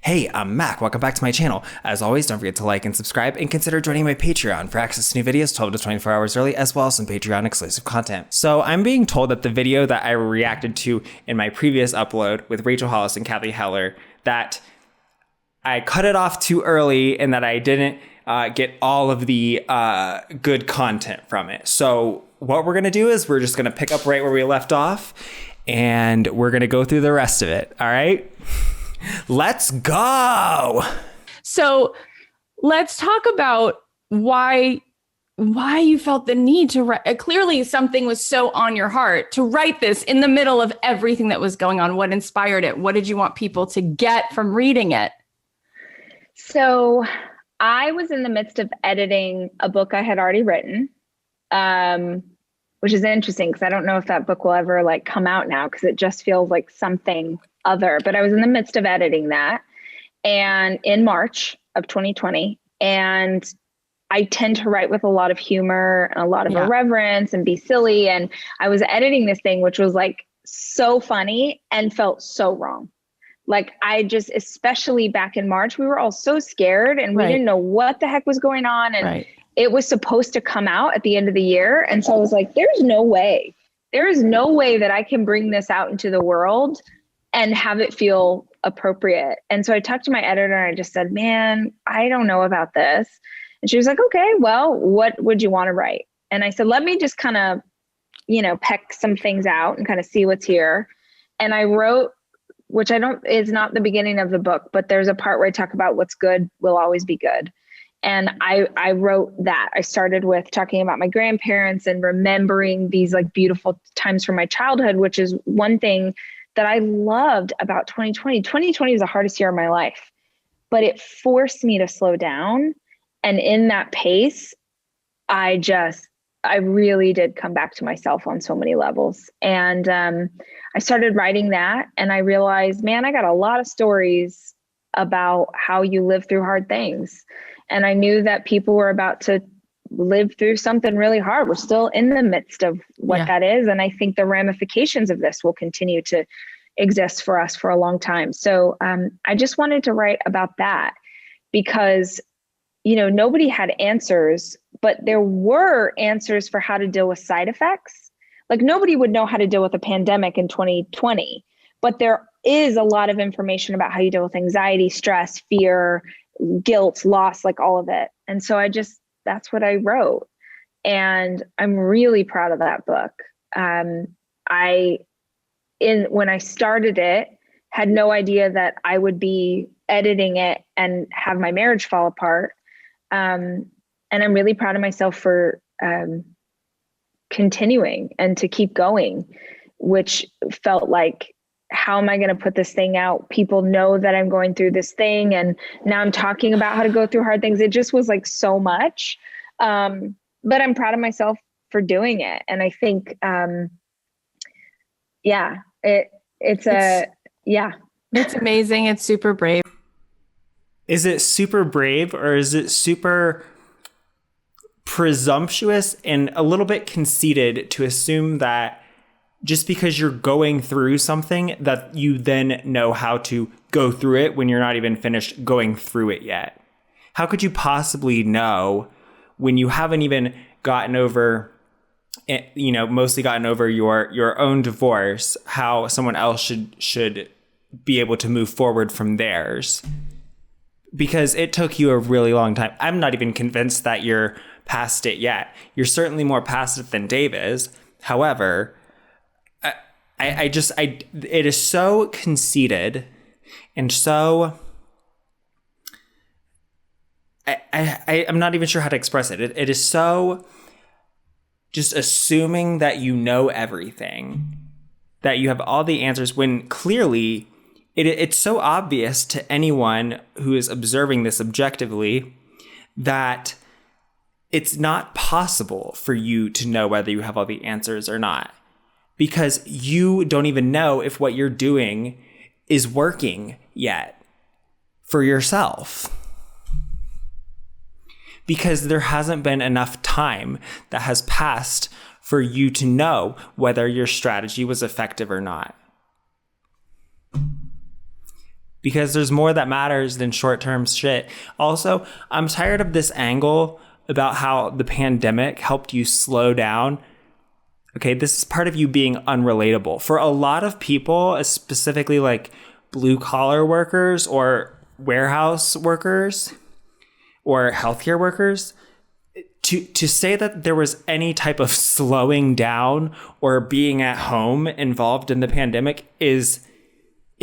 Hey, I'm Mack. Welcome back to my channel. As always, don't forget to like and subscribe and consider joining my Patreon for access to new videos 12 to 24 hours early, as well as some Patreon exclusive content. So I'm being told that the video that I reacted to in my previous upload with Rachel Hollis and Cathy Heller, that I cut it off too early and that I didn't get all of the good content from it. So what we're going to do is we're just going to pick up right where we left off and we're going to go through the rest of it. All right? Let's go. So let's talk about why you felt the need to write. Clearly something was so on your heart to write this in the middle of everything that was going on. What inspired it? What did you want people to get from reading it? So I was in the midst of editing a book I had already written, which is interesting because I don't know if that book will ever come out now because it just feels like something other, but I was in the midst of editing that and in March of 2020. And I tend to write with a lot of humor and a lot of irreverence and be silly. And I was editing this thing, which was so funny and felt so wrong. I just, especially back in March, we were all so scared and we didn't know what the heck was going on. And it was supposed to come out at the end of the year. And so I was like, there is no way that I can bring this out into the world and have it feel appropriate. And so I talked to my editor and I just said, man, I don't know about this. And she was like, okay, well, what would you want to write? And I said, let me just kind of, peck some things out and kind of see what's here. And I wrote, which is not the beginning of the book, but there's a part where I talk about what's good will always be good. And I wrote that. I started with talking about my grandparents and remembering these beautiful times from my childhood, which is one thing that I loved about 2020. 2020 was the hardest year of my life, but it forced me to slow down. And in that pace, I really did come back to myself on so many levels. And I started writing that and I realized, man, I got a lot of stories about how you live through hard things. And I knew that people were about to live through something really hard. We're still in the midst of what that is. And I think the ramifications of this will continue to exist for us for a long time. So I just wanted to write about that because, nobody had answers, but there were answers for how to deal with side effects. Nobody would know how to deal with a pandemic in 2020, but there is a lot of information about how you deal with anxiety, stress, fear, guilt, loss, all of it. And so that's what I wrote. And I'm really proud of that book. When I started it, had no idea that I would be editing it and have my marriage fall apart. And I'm really proud of myself for continuing and to keep going, which felt like, how am I going to put this thing out? People know that I'm going through this thing. And now I'm talking about how to go through hard things. It just was so much. But I'm proud of myself for doing it. And I think, it's amazing. It's super brave. Is it super brave or is it super presumptuous and a little bit conceited to assume that just because you're going through something that you then know how to go through it when you're not even finished going through it yet? How could you possibly know when you haven't even gotten over, mostly gotten over your own divorce, how someone else should be able to move forward from theirs? Because it took you a really long time. I'm not even convinced that you're past it yet. You're certainly more past it than Dave is. However, it is so conceited and so, I'm not even sure how to express it. It is so just assuming that you know everything, that you have all the answers when clearly it's so obvious to anyone who is observing this objectively that it's not possible for you to know whether you have all the answers or not, because you don't even know if what you're doing is working yet for yourself, because there hasn't been enough time that has passed for you to know whether your strategy was effective or not. because there's more that matters than short-term shit. Also, I'm tired of this angle about how the pandemic helped you slow down. Okay, this is part of you being unrelatable. For a lot of people, specifically like blue collar workers or warehouse workers or healthcare workers, to say that there was any type of slowing down or being at home involved in the pandemic is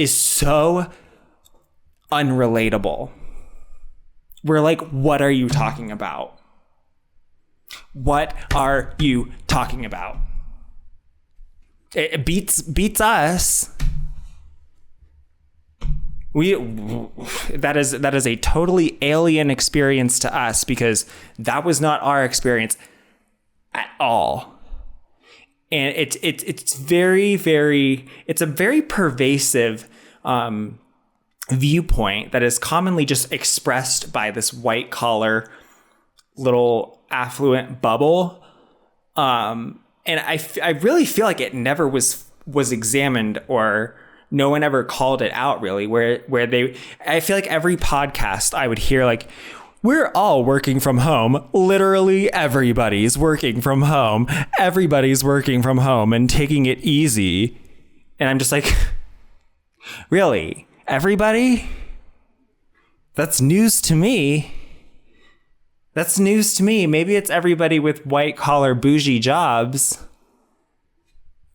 so unrelatable. We're like, what are you talking about? What are you talking about? It beats us. That is a totally alien experience to us because that was not our experience at all. And it's a very pervasive viewpoint that is commonly just expressed by this white collar little affluent bubble. And I really feel like it never was examined, or no one ever called it out really, I feel like every podcast I would hear like, we're all working from home. Literally everybody's working from home. Everybody's working from home and taking it easy. And I'm just like, really? Everybody? That's news to me. Maybe it's everybody with white collar bougie jobs,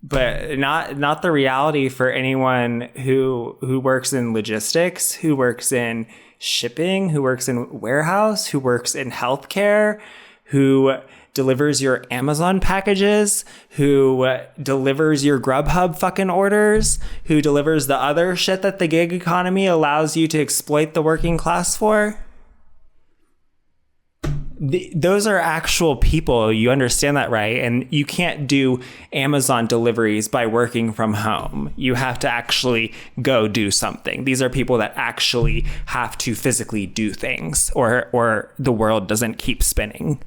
but not the reality for anyone who works in logistics, who works in shipping, who works in warehouse, who works in healthcare, who delivers your Amazon packages, who delivers your Grubhub fucking orders, who delivers the other shit that the gig economy allows you to exploit the working class for. Those are actual people. You understand that, right? And you can't do Amazon deliveries by working from home. You have to actually go do something. These are people that actually have to physically do things, or the world doesn't keep spinning.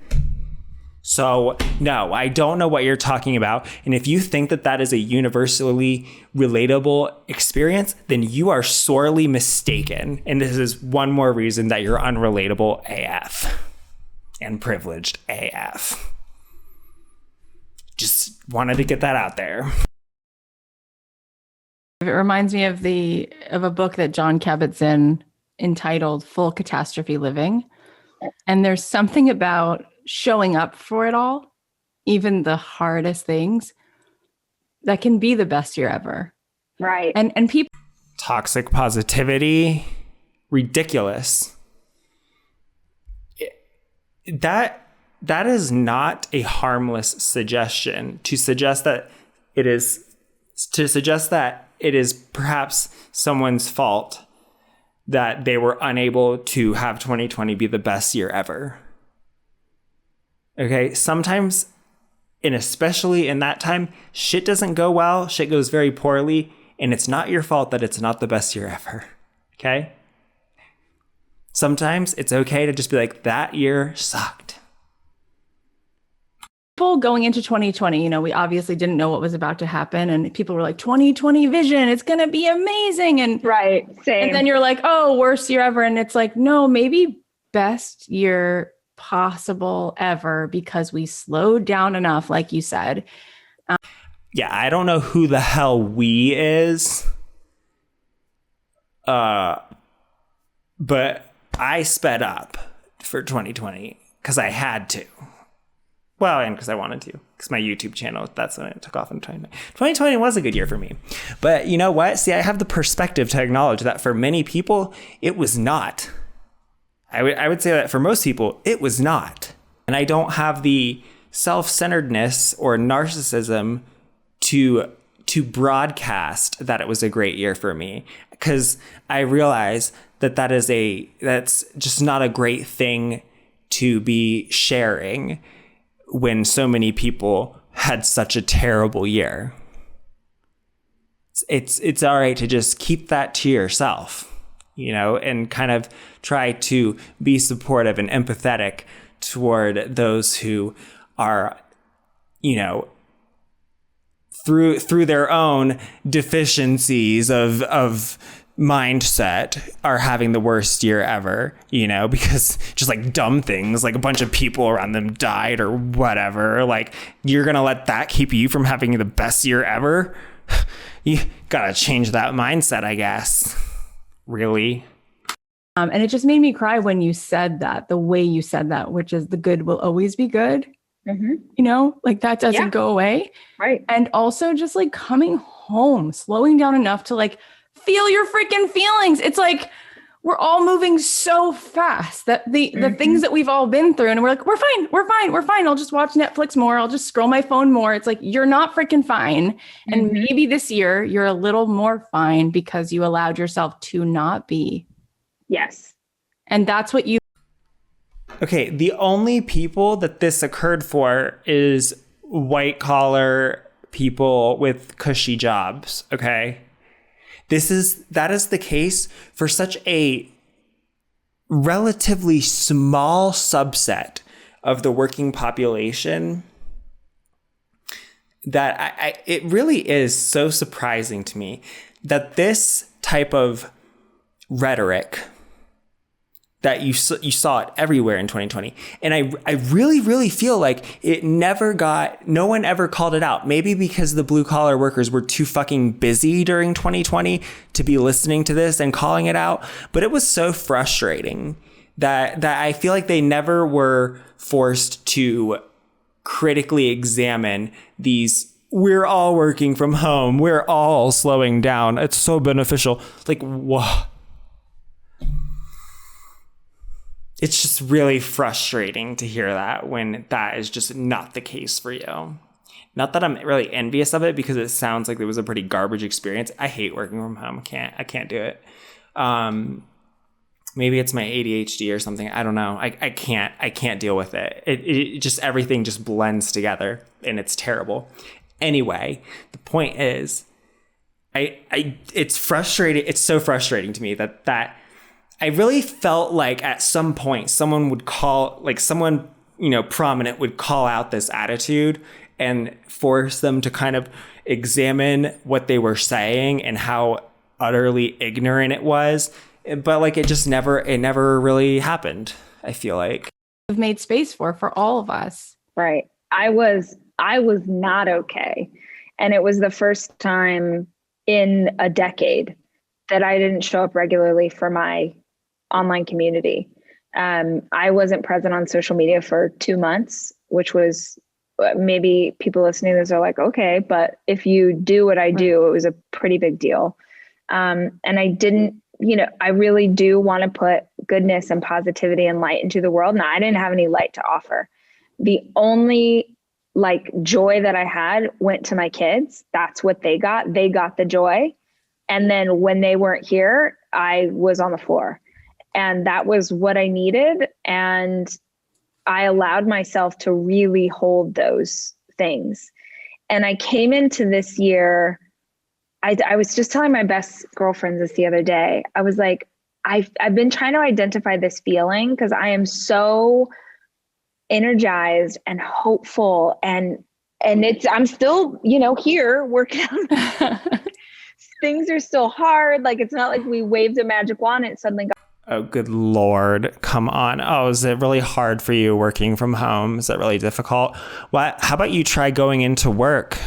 So no, I don't know what you're talking about. And if you think that that is a universally relatable experience, then you are sorely mistaken. And this is one more reason that you're unrelatable AF. And privileged AF. Just wanted to get that out there. It reminds me of a book that John Cabot's in entitled Full Catastrophe Living. And there's something about showing up for it all, even the hardest things, that can be the best year ever. Right. And people. Toxic positivity, ridiculous. That is not a harmless suggestion to suggest that it is perhaps someone's fault that they were unable to have 2020 be the best year ever. Okay, sometimes, and especially in that time, shit doesn't go well, shit goes very poorly, and it's not your fault that it's not the best year ever. Okay? Sometimes it's okay to just be like, that year sucked. People going into 2020, we obviously didn't know what was about to happen. And people were like, 2020 vision, it's going to be amazing. And right, same. And then you're like, oh, worst year ever. And it's like, no, maybe best year possible ever, because we slowed down enough, like you said. Yeah, I don't know who the hell we is. But I sped up for 2020 because I had to. Well, and because I wanted to. Because my YouTube channel, that's when it took off in 2020. 2020 was a good year for me. But you know what? See, I have the perspective to acknowledge that for many people, it was not. I would say that for most people, it was not. And I don't have the self-centeredness or narcissism to broadcast that it was a great year for me. Because I realize that's just not a great thing to be sharing when so many people had such a terrible year. It's all right to just keep that to yourself, and kind of try to be supportive and empathetic toward those who are, through their own deficiencies of mindset are having the worst year ever, because just like dumb things, like a bunch of people around them died or whatever. Like, you're going to let that keep you from having the best year ever? You got to change that mindset, I guess. Really? And it just made me cry when you said that, the way you said that, which is the good will always be good. Like that doesn't go away. Right. And also just like coming home, slowing down enough to like feel your freaking feelings. It's like we're all moving so fast that the things that we've all been through, and we're like, we're fine. I'll just watch Netflix more. I'll just scroll my phone more. It's like, you're not freaking fine. And maybe this year you're a little more fine because you allowed yourself to not be. Yes. And that's what you. Okay. The only people that this occurred for is white collar people with cushy jobs. Okay. That is the case for such a relatively small subset of the working population that it really is so surprising to me that this type of rhetoric that you saw it everywhere in 2020. And I really, really feel like no one ever called it out. Maybe because the blue collar workers were too fucking busy during 2020 to be listening to this and calling it out. But it was so frustrating that I feel like they never were forced to critically examine these. We're all working from home. We're all slowing down. It's so beneficial. Like, whoa. It's just really frustrating to hear that when that is just not the case for you. Not that I'm really envious of it, because it sounds like it was a pretty garbage experience. I hate working from home. I can't do it. Maybe it's my ADHD or something. I don't know. I can't deal with it. It just, everything just blends together and it's terrible. Anyway, the point is, it's frustrating. It's so frustrating to me that I really felt like at some point someone prominent would call out this attitude and force them to kind of examine what they were saying and how utterly ignorant it was. But like, it never really happened, I feel like. We've made space for all of us. Right. I was not okay. And it was the first time in a decade that I didn't show up regularly for my online community. I wasn't present on social media for 2 months, which was, maybe people listening to this are like, okay, but if you do what I do, it was a pretty big deal. And I didn't, I really do want to put goodness and positivity and light into the world. Now, I didn't have any light to offer. The only joy that I had went to my kids. That's what they got. They got the joy. And then when they weren't here, I was on the floor. And that was what I needed. And I allowed myself to really hold those things. And I came into this year, I was just telling my best girlfriends this the other day. I was like, I've been trying to identify this feeling because I am so energized and hopeful. And I'm still, here working on things are still hard. Like, it's not like we waved a magic wand and it suddenly got. Oh, good Lord. Come on. Oh, is it really hard for you working from home? Is that really difficult? How about you try going into work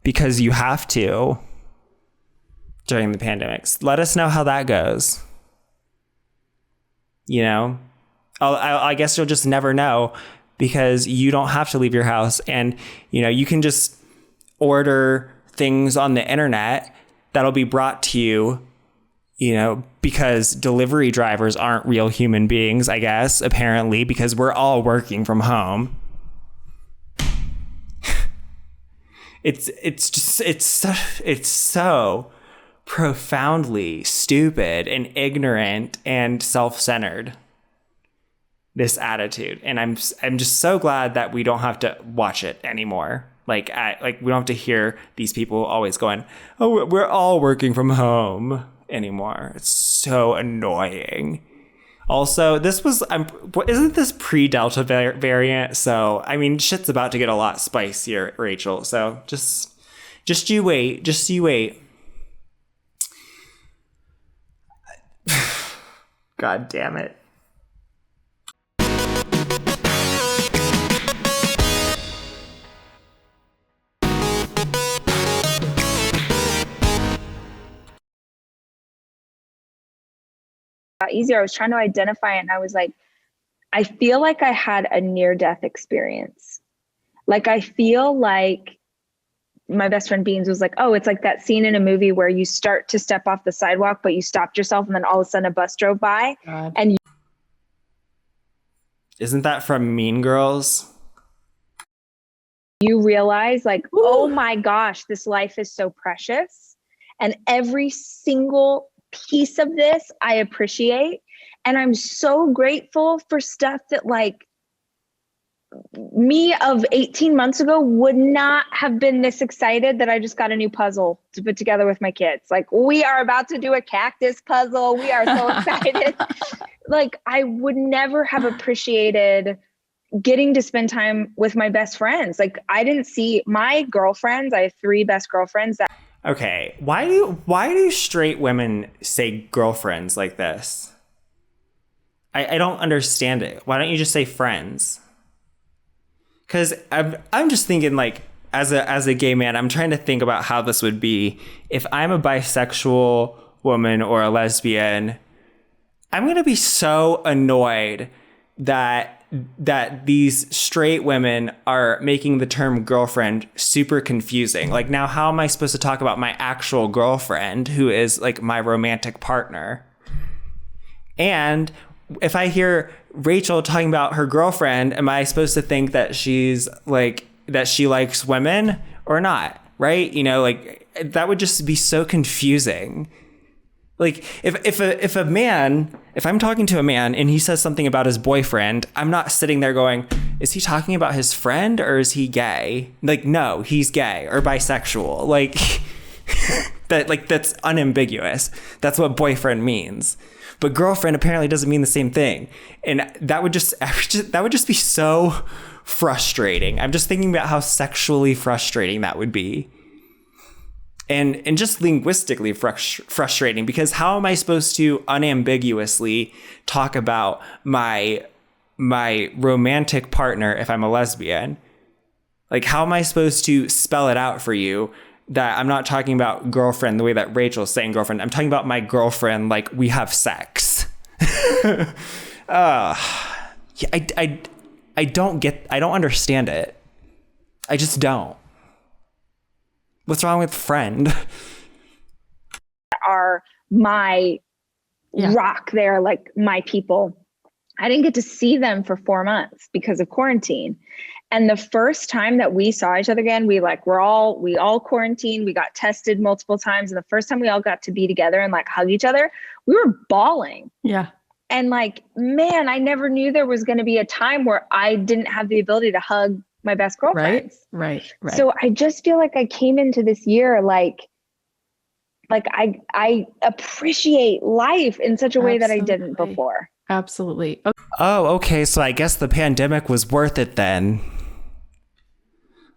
because you have to during the pandemics? Let us know how that goes. I guess you'll just never know because you don't have to leave your house, and, you can just order things on the internet that'll be brought to you, because delivery drivers aren't real human beings, I guess, apparently, because we're all working from home. It's so profoundly stupid and ignorant and self-centered, this attitude. And I'm just so glad that we don't have to watch it anymore. We don't have to hear these people always going, "Oh, we're all working from home" anymore. It's so annoying. Also, isn't this pre-Delta variant? So, shit's about to get a lot spicier, Rachel. So just you wait. Just you wait. God damn it. Easier. I was trying to identify it, and I was like, I feel like I had a near-death experience. Like, I feel like my best friend Beans was like, oh, it's like that scene in a movie where you start to step off the sidewalk, but you stopped yourself, and then all of a sudden a bus drove by. God. And Isn't that from Mean Girls? you realize like, Ooh. oh my gosh, this life is so precious. And every single piece of this I appreciate. And I'm so grateful for stuff that like me of 18 months ago would not have been this excited that I just got a new puzzle to put together with my kids. Like, we are about to do a cactus puzzle. We are so excited. Like, I would never have appreciated getting to spend time with my best friends. Like, I didn't see my girlfriends. I have 3 best girlfriends that. Okay, why do straight women say girlfriends like this? I don't understand it. Why don't you just say friends? Because I'm just thinking, like, as a gay man, I'm trying to think about how this would be if I'm a bisexual woman or a lesbian. I'm gonna be so annoyed that these straight women are making the term girlfriend super confusing. Like, now how am I supposed to talk about my actual girlfriend who is like my romantic partner? And if I hear Rachel talking about her girlfriend, am I supposed to think that she's like, that she likes women or not? Right? You know, like, that would just be so confusing. Like, if I'm talking to a man and he says something about his boyfriend, I'm not sitting there going, is he talking about his friend or is he gay? Like, no, he's gay or bisexual. Like, that's unambiguous. That's what boyfriend means. But girlfriend apparently doesn't mean the same thing. And that would just be so frustrating. I'm just thinking about how sexually frustrating that would be. And just linguistically frustrating, because how am I supposed to unambiguously talk about my romantic partner if I'm a lesbian? Like, how am I supposed to spell it out for you that I'm not talking about girlfriend the way that Rachel's saying girlfriend? I'm talking about my girlfriend like we have sex. I don't understand it. I just don't. What's wrong with friend? Are my rock there, like my people. I didn't get to see them for 4 months because of quarantine. And the first time that we saw each other again, we all quarantined. We got tested multiple times. And the first time we all got to be together and like hug each other, we were bawling. Yeah. And like, man, I never knew there was going to be a time where I didn't have the ability to hug my best girlfriends. Right. So I just feel like I came into this year like I appreciate life in such a way that I didn't before. Absolutely. Okay. Oh, okay. So I guess the pandemic was worth it then.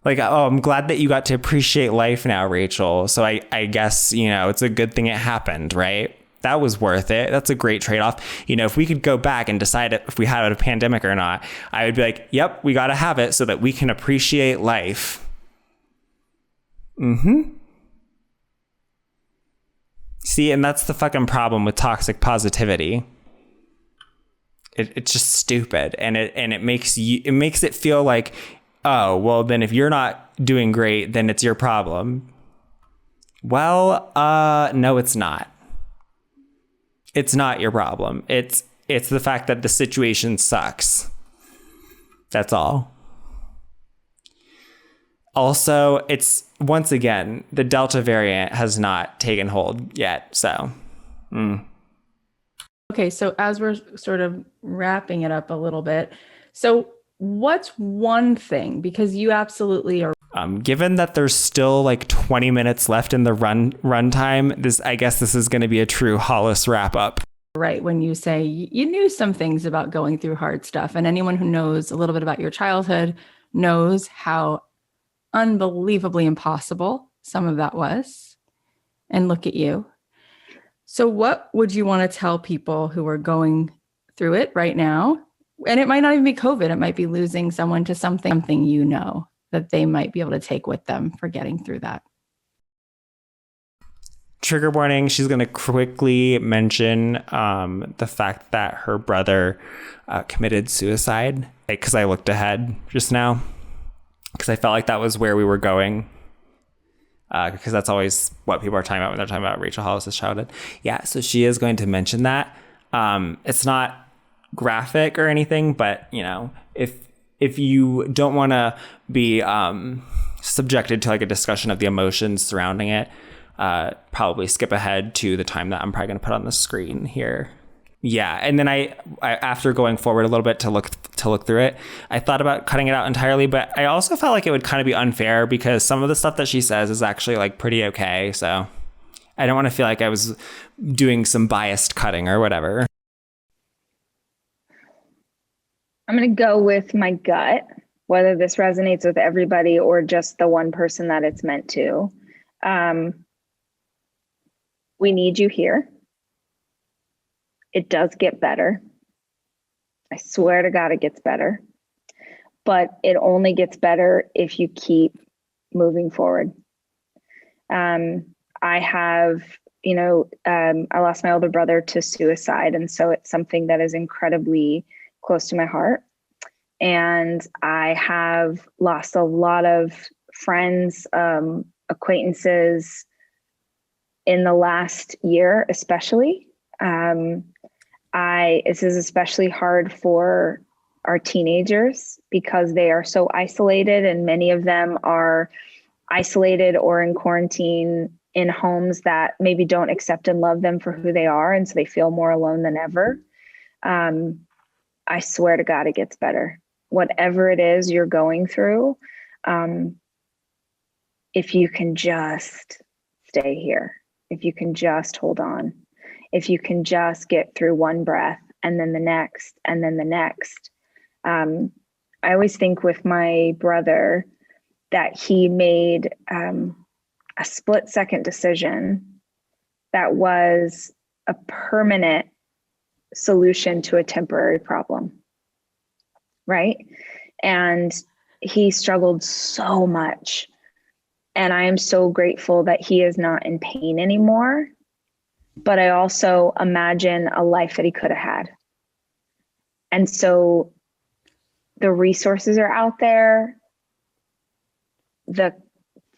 Like, oh, I'm glad that you got to appreciate life now, Rachel. So I guess, you know, it's a good thing it happened, right? That was worth it. That's a great trade-off. You know, if we could go back and decide if we had a pandemic or not, I would be like, yep, we got to have it so that we can appreciate life. See, and that's the fucking problem with toxic positivity. It's just stupid. And it makes it feel like, oh, well, then if you're not doing great, then it's your problem. Well, no, it's not. It's not your problem. It's the fact that the situation sucks. That's all. Also, it's, once again, the Delta variant has not taken hold yet. So, Okay, so as we're sort of wrapping it up a little bit, so what's one thing, because you absolutely are. Given that there's still like 20 minutes left in the run time, I guess this is going to be a true Hollis wrap up. Right. When you say you knew some things about going through hard stuff, and anyone who knows a little bit about your childhood knows how unbelievably impossible some of that was. And look at you. So what would you want to tell people who are going through it right now? And it might not even be COVID. It might be losing someone to something you know that they might be able to take with them for getting through that. Trigger warning, she's going to quickly mention the fact that her brother committed suicide. Because I looked ahead just now. Because I felt like that was where we were going. Because that's always what people are talking about when they're talking about Rachel Hollis' childhood. Yeah, so she is going to mention that. It's not graphic or anything, but you know, if you don't want to be subjected to like a discussion of the emotions surrounding it, probably skip ahead to the time that I'm probably going to put on the screen here. Yeah, and then I after going forward a little bit to look through it, I thought about cutting it out entirely, but I also felt like it would kind of be unfair because some of the stuff that she says is actually like pretty okay, so I don't want to feel like I was doing some biased cutting or whatever. I'm going to go with my gut, whether this resonates with everybody or just the one person that it's meant to. We need you here. It does get better. I swear to God, it gets better. But it only gets better if you keep moving forward. I have, I lost my older brother to suicide. And so it's something that is incredibly close to my heart. And I have lost a lot of friends, acquaintances in the last year, especially. This is especially hard for our teenagers because they are so isolated, and many of them are isolated or in quarantine in homes that maybe don't accept and love them for who they are. And so they feel more alone than ever. I swear to God, it gets better. Whatever it is you're going through, if you can just stay here, if you can just hold on, if you can just get through one breath and then the next and then the next. I always think with my brother that he made a split-second decision that was a permanent solution to a temporary problem, right? And he struggled so much. And I am so grateful that he is not in pain anymore. But I also imagine a life that he could have had. And so the resources are out there. The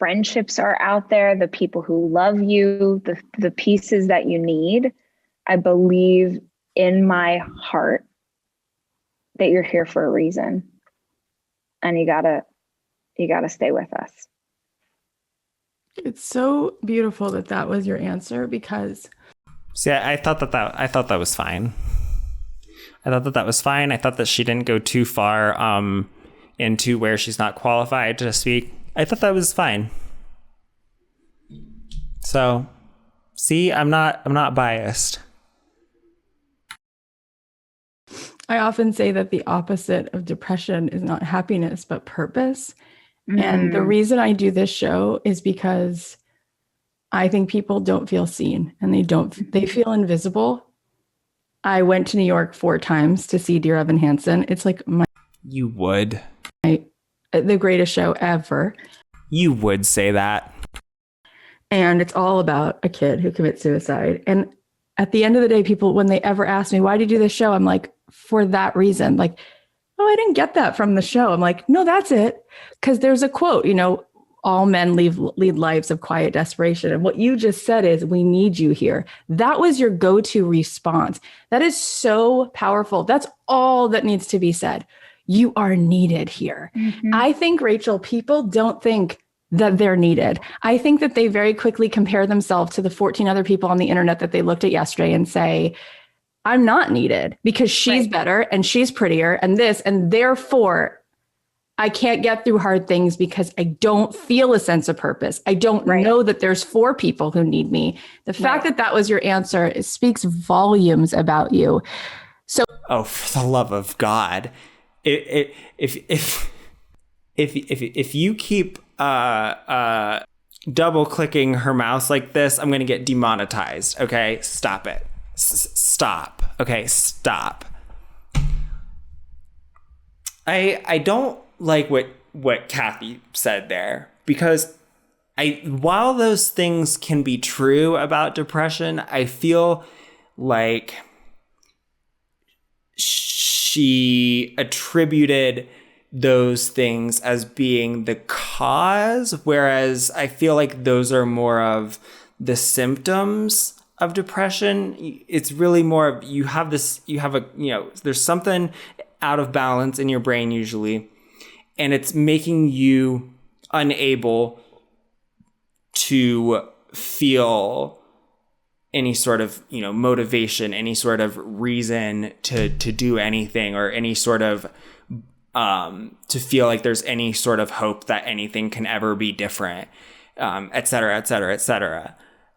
friendships are out there. The people who love you, the pieces that you need. I believe in my heart that you're here for a reason. And you gotta stay with us. It's so beautiful that was your answer because. See, I thought that was fine. I thought that was fine. I thought that she didn't go too far into where she's not qualified to speak. I thought that was fine. So, see, I'm not biased. I often say that the opposite of depression is not happiness, but purpose. And the reason I do this show is because I think people don't feel seen and they feel invisible. I went to New York 4 times to see Dear Evan Hansen. It's like You would. The greatest show ever. You would say that. And it's all about a kid who commits suicide. And at the end of the day, people, when they ever ask me, why do you do this show? I'm like, for that reason. Like, oh, I didn't get that from the show. I'm like, no, that's it. Because there's a quote, all men lead lives of quiet desperation. And what you just said is, we need you here. That was your go-to response. That is so powerful. That's all that needs to be said. You are needed here. Mm-hmm. I think, Rachel, people don't think that they're needed. I think that they very quickly compare themselves to the 14 other people on the internet that they looked at yesterday and say, I'm not needed because she's better and she's prettier and this, and therefore I can't get through hard things because I don't feel a sense of purpose. I don't know that there's 4 people who need me. The fact that that was your answer, it speaks volumes about you. So, oh, for the love of God, if you keep double clicking her mouse like this, I'm going to get demonetized. Okay, stop it. Stop. Okay, stop. I don't like what Cathy said there, because while those things can be true about depression, I feel like she attributed those things as being the cause, whereas I feel like those are more of the symptoms of depression. It's really more of there's something out of balance in your brain usually, and it's making you unable to feel any sort of, motivation, any sort of reason to do anything, or any sort of to feel like there's any sort of hope that anything can ever be different, et cetera, et cetera, et cetera.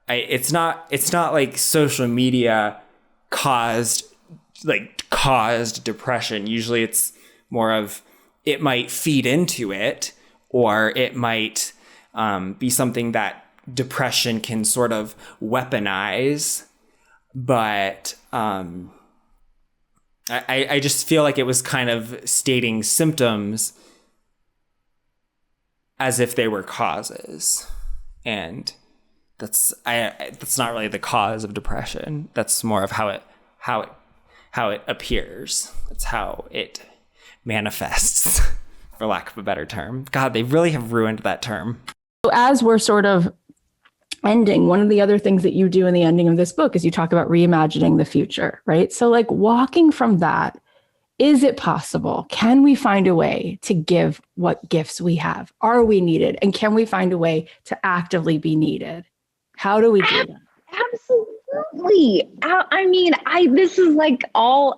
It's not like social media caused depression. Usually it's more of, it might feed into it, or it might be something that depression can sort of weaponize. But I just feel like it was kind of stating symptoms as if they were causes, and that's not really the cause of depression. That's more of how it appears. That's how it manifests, for lack of a better term. God, they really have ruined that term. So as we're sort of ending, one of the other things that you do in the ending of this book is you talk about reimagining the future, right? So like, walking from that, is it possible? Can we find a way to give what gifts we have? Are we needed? And can we find a way to actively be needed? How do we do that? Absolutely. This is like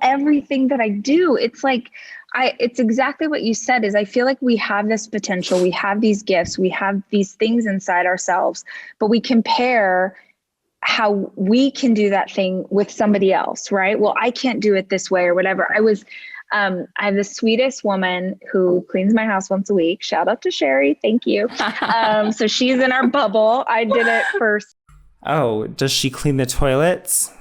everything that I do. It's like, it's exactly what you said. Is I feel like we have this potential, we have these gifts, we have these things inside ourselves, but we compare how we can do that thing with somebody else, right? Well, I can't do it this way or whatever. I have the sweetest woman who cleans my house once a week. Shout out to Sherry. Thank you. So she's in our bubble. I did it first. Oh, does she clean the toilets?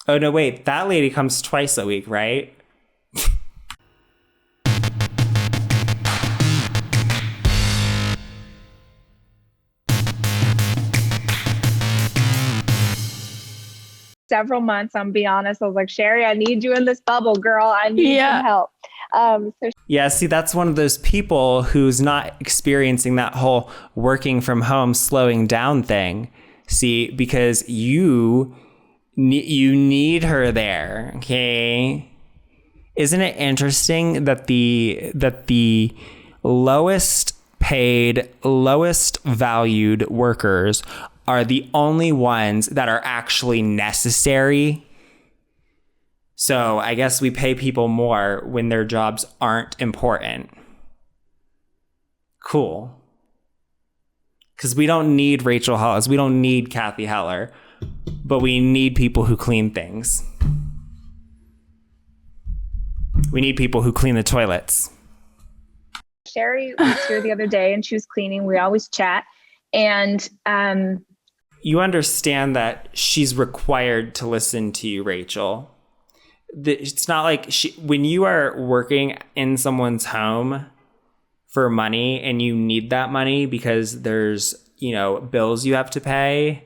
Oh, no, wait. That lady comes twice a week, right? Several months, I'm be honest. I was like, Sherry, I need you in this bubble, girl. I need some help. Yeah, see, that's one of those people who's not experiencing that whole working from home, slowing down thing. See, because you need her there, okay? Isn't it interesting that the lowest paid, lowest valued workers are the only ones that are actually necessary? So I guess we pay people more when their jobs aren't important. Cool. Because we don't need Rachel Hollis. We don't need Cathy Heller. But we need people who clean things. We need people who clean the toilets. Sherry was here the other day and she was cleaning. We always chat. And you understand that she's required to listen to you, Rachel. It's not like when you are working in someone's home for money and you need that money because there's, bills you have to pay,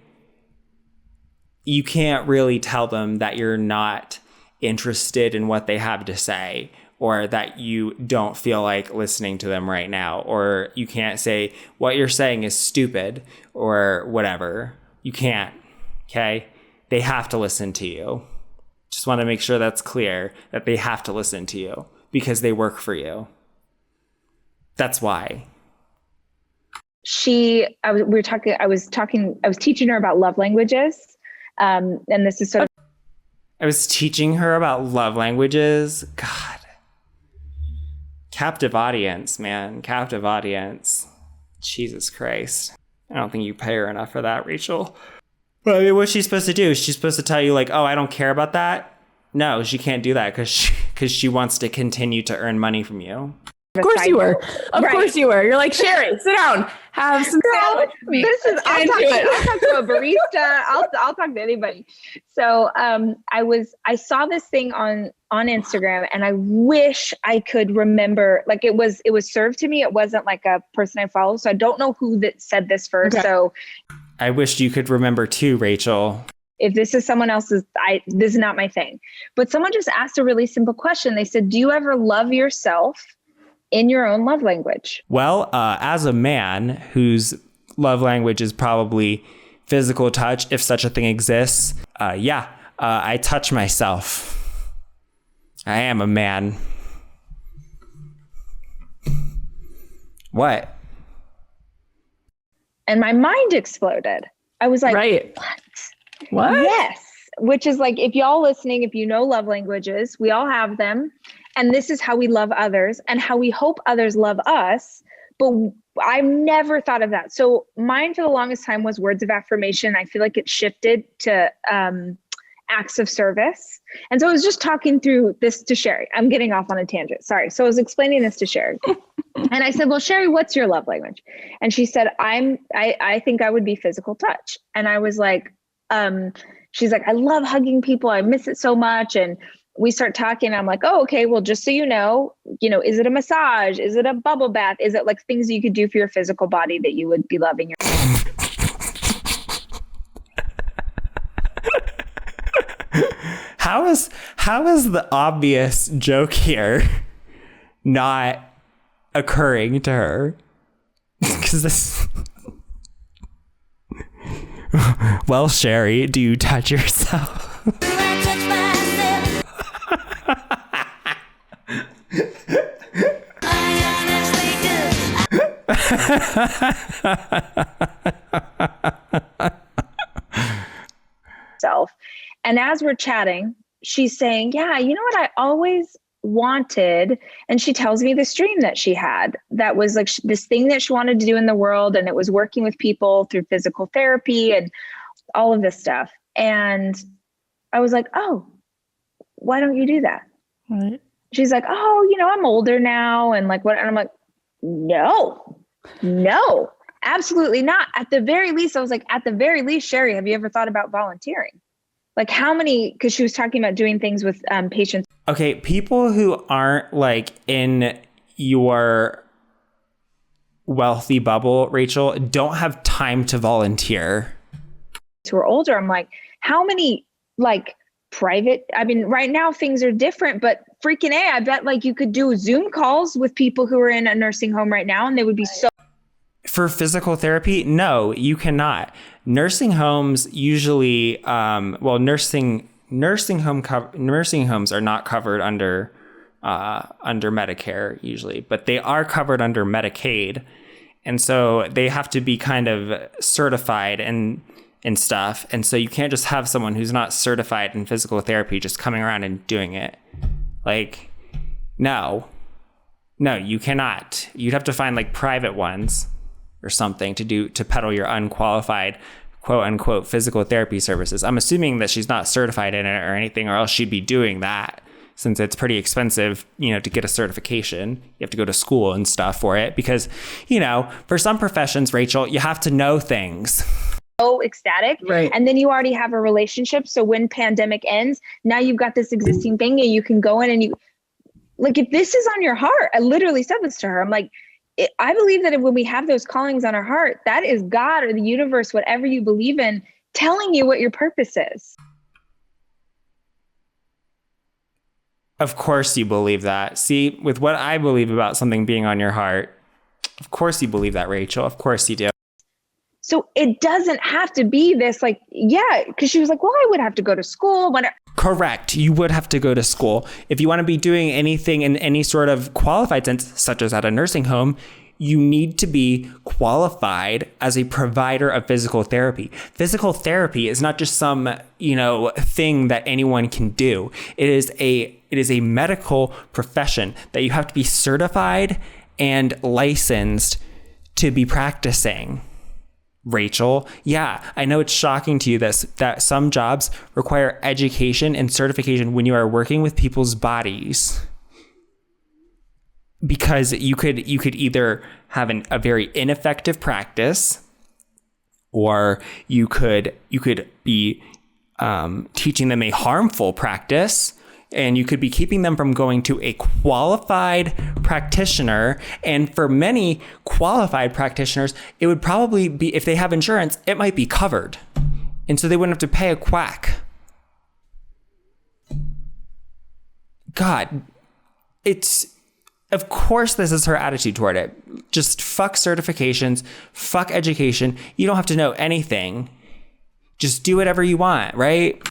you can't really tell them that you're not interested in what they have to say, or that you don't feel like listening to them right now, or you can't say what you're saying is stupid or whatever. You can't, okay? They have to listen to you. Just want to make sure that's clear, that they have to listen to you because they work for you. That's why. I was teaching her about love languages. And this is sort of. I was teaching her about love languages. God. Captive audience, man. Captive audience. Jesus Christ. I don't think you pay her enough for that, Rachel. But I mean, what's she supposed to do? She's supposed to tell you like, oh, I don't care about that? No, she can't do that because she wants to continue to earn money from you. Of course you were. Of course you were. You're like, Sherry, sit down. Have some sandwich with me. I'll talk to a barista. I'll talk to anybody. So I saw this thing on Instagram, and I wish I could remember, like it was served to me. It wasn't like a person I follow. So I don't know who that said this first. Okay. So I wish you could remember too, Rachel. If this is someone else's, this is not my thing. But someone just asked a really simple question. They said, do you ever love yourself in your own love language? Well, as a man whose love language is probably physical touch, if such a thing exists, I touch myself. I am a man. What? And my mind exploded. I was like, right. What? Yes. Which is like, if y'all listening, if you know love languages, we all have them. And this is how we love others and how we hope others love us. But I've never thought of that. So mine for the longest time was words of affirmation. I feel like it shifted to acts of service. And so I was just talking through this to Sherry. I'm getting off on a tangent. Sorry. So I was explaining this to Sherry. And I said, well, Sherry, what's your love language? And she said, I think I would be physical touch. And I was like, she's like, I love hugging people. I miss it so much. And we start talking. I'm like, oh, okay. Well, just so you know, is it a massage? Is it a bubble bath? Is it like things you could do for your physical body that you would be loving? How is the obvious joke here not occurring to her? Because this... Well, Sherry, do you touch yourself? I honestly do. And as we're chatting, she's saying, yeah, you know what I always wanted? And she tells me this dream that she had that was like this thing that she wanted to do in the world. And it was working with people through physical therapy and all of this stuff. And I was like, oh, why don't you do that? Right. She's like, oh, I'm older now. And like, what? And I'm like, no, absolutely not. At the very least, I was like, at the very least, Sherry, have you ever thought about volunteering? Like how many, because she was talking about doing things with patients. Okay, people who aren't like in your wealthy bubble, Rachel, don't have time to volunteer. Who are older, I'm like, how many like private, I mean, right now things are different, but freaking A, I bet like you could do Zoom calls with people who are in a nursing home right now and they would be so. For physical therapy, no, you cannot. Nursing homes usually, nursing homes are not covered under Medicare usually, but they are covered under Medicaid, and so they have to be kind of certified and stuff. And so you can't just have someone who's not certified in physical therapy just coming around and doing it. Like, no, you cannot. You'd have to find like private ones or something to peddle your unqualified quote unquote physical therapy services. I'm assuming that she's not certified in it or anything, or else she'd be doing that, since it's pretty expensive, to get a certification. You have to go to school and stuff for it because, for some professions, Rachel, you have to know things. So ecstatic. Right. And then you already have a relationship. So when pandemic ends, now you've got this existing thing and you can go in and you, like, if this is on your heart, I literally said this to her. I'm like, I believe that when we have those callings on our heart, that is God or the universe, whatever you believe in, telling you what your purpose is. Of course you believe that. See, with what I believe about something being on your heart, of course you believe that, Rachel. Of course you do. So it doesn't have to be this like, yeah, because she was like, well, I would have to go to school. Correct. You would have to go to school. If you want to be doing anything in any sort of qualified sense, such as at a nursing home, you need to be qualified as a provider of physical therapy. Physical therapy is not just some, thing that anyone can do. It is a medical profession that you have to be certified and licensed to be practicing. Rachel, yeah, I know it's shocking to you that some jobs require education and certification when you are working with people's bodies. because you could either have a very ineffective practice, or you could be teaching them a harmful practice, and you could be keeping them from going to a qualified practitioner. And for many qualified practitioners, it would probably be, if they have insurance, it might be covered. And so they wouldn't have to pay a quack. God, of course this is her attitude toward it. Just fuck certifications, fuck education. You don't have to know anything. Just do whatever you want, right?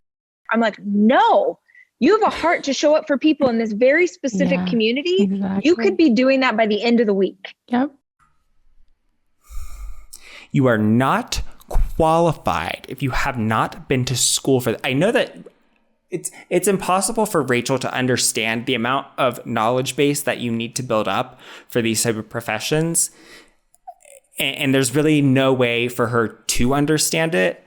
I'm like, no, you have a heart to show up for people in this very specific community. Exactly. You could be doing that by the end of the week. Yep. You are not qualified if you have not been to school for that. I know that it's impossible for Rachel to understand the amount of knowledge base that you need to build up for these type of professions. And there's really no way for her to understand it,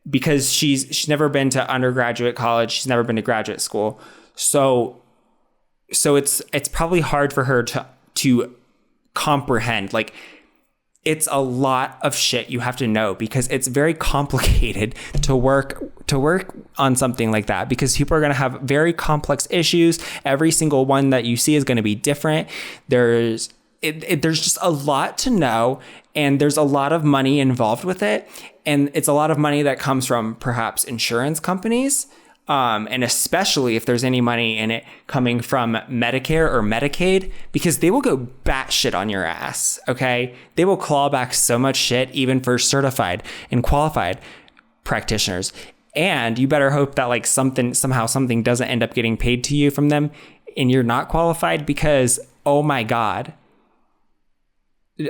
because she's never been to undergraduate college. She's never been to graduate school. So it's probably hard for her to comprehend. Like, it's a lot of shit you have to know, because it's very complicated to work on something like that, because people are going to have very complex issues. Every single one that you see is going to be different. There's just a lot to know, and there's a lot of money involved with it. And it's a lot of money that comes from perhaps insurance companies. And especially if there's any money in it coming from Medicare or Medicaid, because they will go batshit on your ass, okay? They will claw back so much shit, even for certified and qualified practitioners. And you better hope that like somehow something doesn't end up getting paid to you from them and you're not qualified, because, oh my God,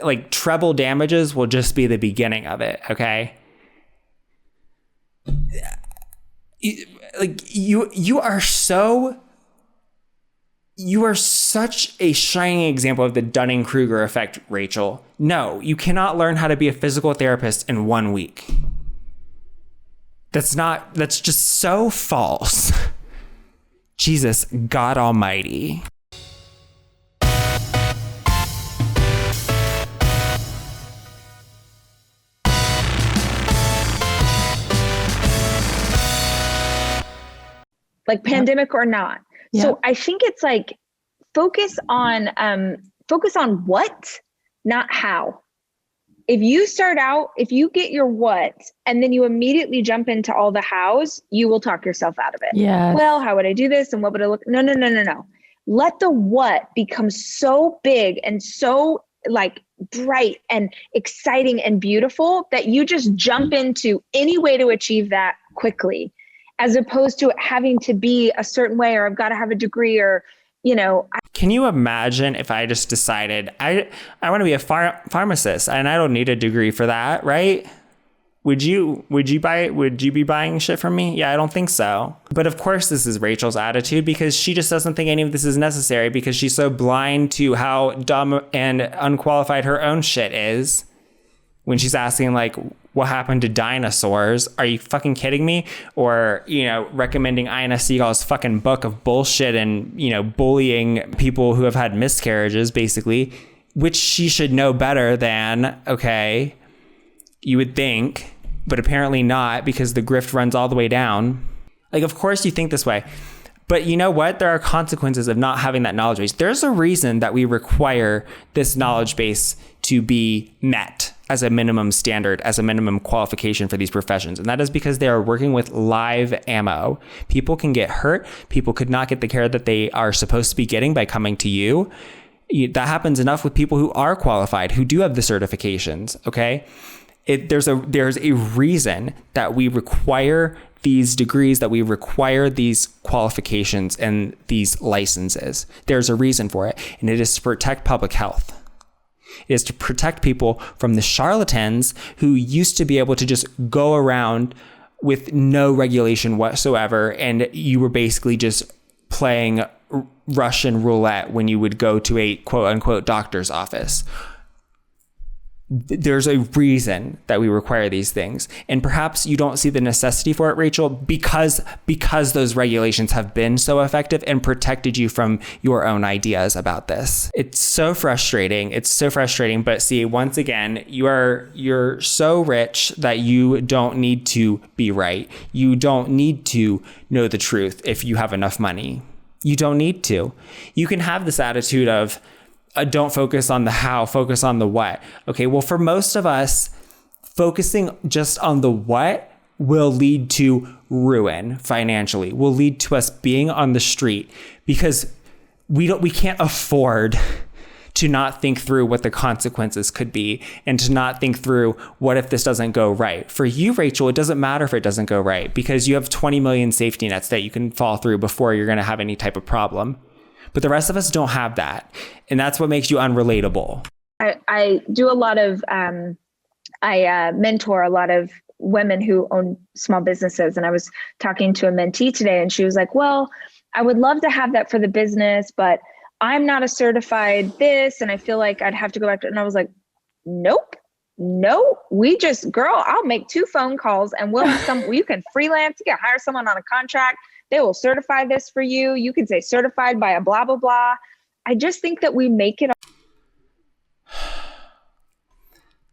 like treble damages will just be the beginning of it, okay? Like you are such a shining example of the Dunning-Kruger effect, Rachel. No, you cannot learn how to be a physical therapist in 1 week. That's just so false. Jesus, God Almighty. Like pandemic or not. Yep. So I think it's like focus on what, not how. If you start out, if you get your what, and then you immediately jump into all the hows, you will talk yourself out of it. Yeah. Well, how would I do this? And what would I look? No. Let the what become so big and so like bright and exciting and beautiful that you just jump into any way to achieve that quickly, as opposed to having to be a certain way, or I've got to have a degree, or, you know. Can you imagine if I just decided I want to be a pharmacist and I don't need a degree for that, right? Would you be buying shit from me? Yeah, I don't think so. But of course this is Rachel's attitude, because she just doesn't think any of this is necessary, because she's so blind to how dumb and unqualified her own shit is. When she's asking like, what happened to dinosaurs? Are you fucking kidding me? Or, you know, recommending Ina Seagal's fucking book of bullshit and, you know, bullying people who have had miscarriages, basically, which she should know better than, okay, you would think, but apparently not, because the grift runs all the way down. Like, of course you think this way. But you know what? There are consequences of not having that knowledge base. There's a reason that we require this knowledge base to be met as a minimum standard, as a minimum qualification for these professions. And that is because they are working with live ammo. People can get hurt. People could not get the care that they are supposed to be getting by coming to you. That happens enough with people who are qualified, who do have the certifications, okay? There's a reason that we require these degrees, that we require these qualifications and these licenses. There's a reason for it, and it is to protect public health. It is to protect people from the charlatans who used to be able to just go around with no regulation whatsoever, and you were basically just playing Russian roulette when you would go to a quote unquote doctor's office. there's a reason that we require these things. And perhaps you don't see the necessity for it, Rachel, because those regulations have been so effective and protected you from your own ideas about this. It's so frustrating. But see, once again, you're so rich that you don't need to be right. You don't need to know the truth if you have enough money. You don't need to. You can have this attitude of, don't focus on the how, focus on the what. Okay, well, for most of us, focusing just on the what will lead to ruin financially, will lead to us being on the street, because we can't afford to not think through what the consequences could be, and to not think through what if this doesn't go right. For you, Rachel, it doesn't matter if it doesn't go right, because you have 20 million safety nets that you can fall through before you're going to have any type of problem. But the rest of us don't have that. And that's what makes you unrelatable. I do a lot of, I mentor a lot of women who own small businesses. And I was talking to a mentee today, and she was like, well, I would love to have that for the business, but I'm not a certified this. And I feel like I'd have to go back to, and I was like, nope, no, girl, I'll make 2 phone calls and you can freelance, you can hire someone on a contract. They will certify this for you. You can say certified by a blah, blah, blah. I just think that we make it.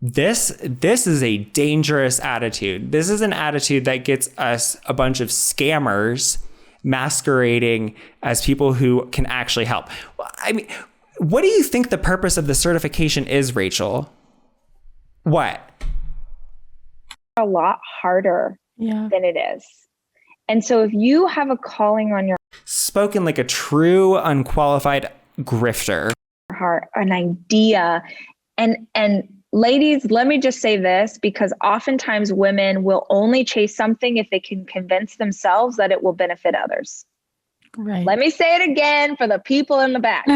This is a dangerous attitude. This is an attitude that gets us a bunch of scammers masquerading as people who can actually help. I mean, what do you think the purpose of the certification is, Rachel? What? A lot harder than it is. And so if you have a calling on your spoken like a true unqualified grifter heart, an idea, and ladies, let me just say this, because oftentimes women will only chase something if they can convince themselves that it will benefit others. Right. Let me say it again for the people in the back.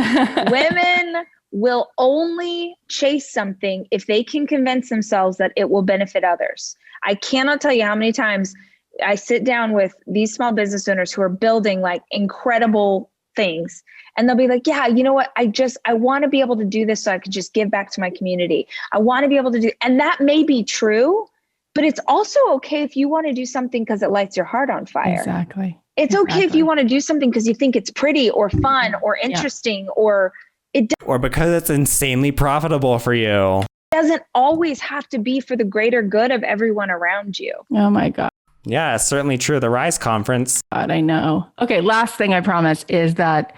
Women will only chase something if they can convince themselves that it will benefit others. I cannot tell you how many times I sit down with these small business owners who are building like incredible things, and they'll be like, yeah, you know what? I want to be able to do this so I could just give back to my community. I want to be able to do, and that may be true, but it's also okay if you want to do something because it lights your heart on fire. Exactly. It's okay if you want to do something because you think it's pretty or fun or interesting or because it's insanely profitable for you. It doesn't always have to be for the greater good of everyone around you. Oh my God. Yeah, it's certainly true. The RISE conference. God, I know. Okay, last thing I promise is that,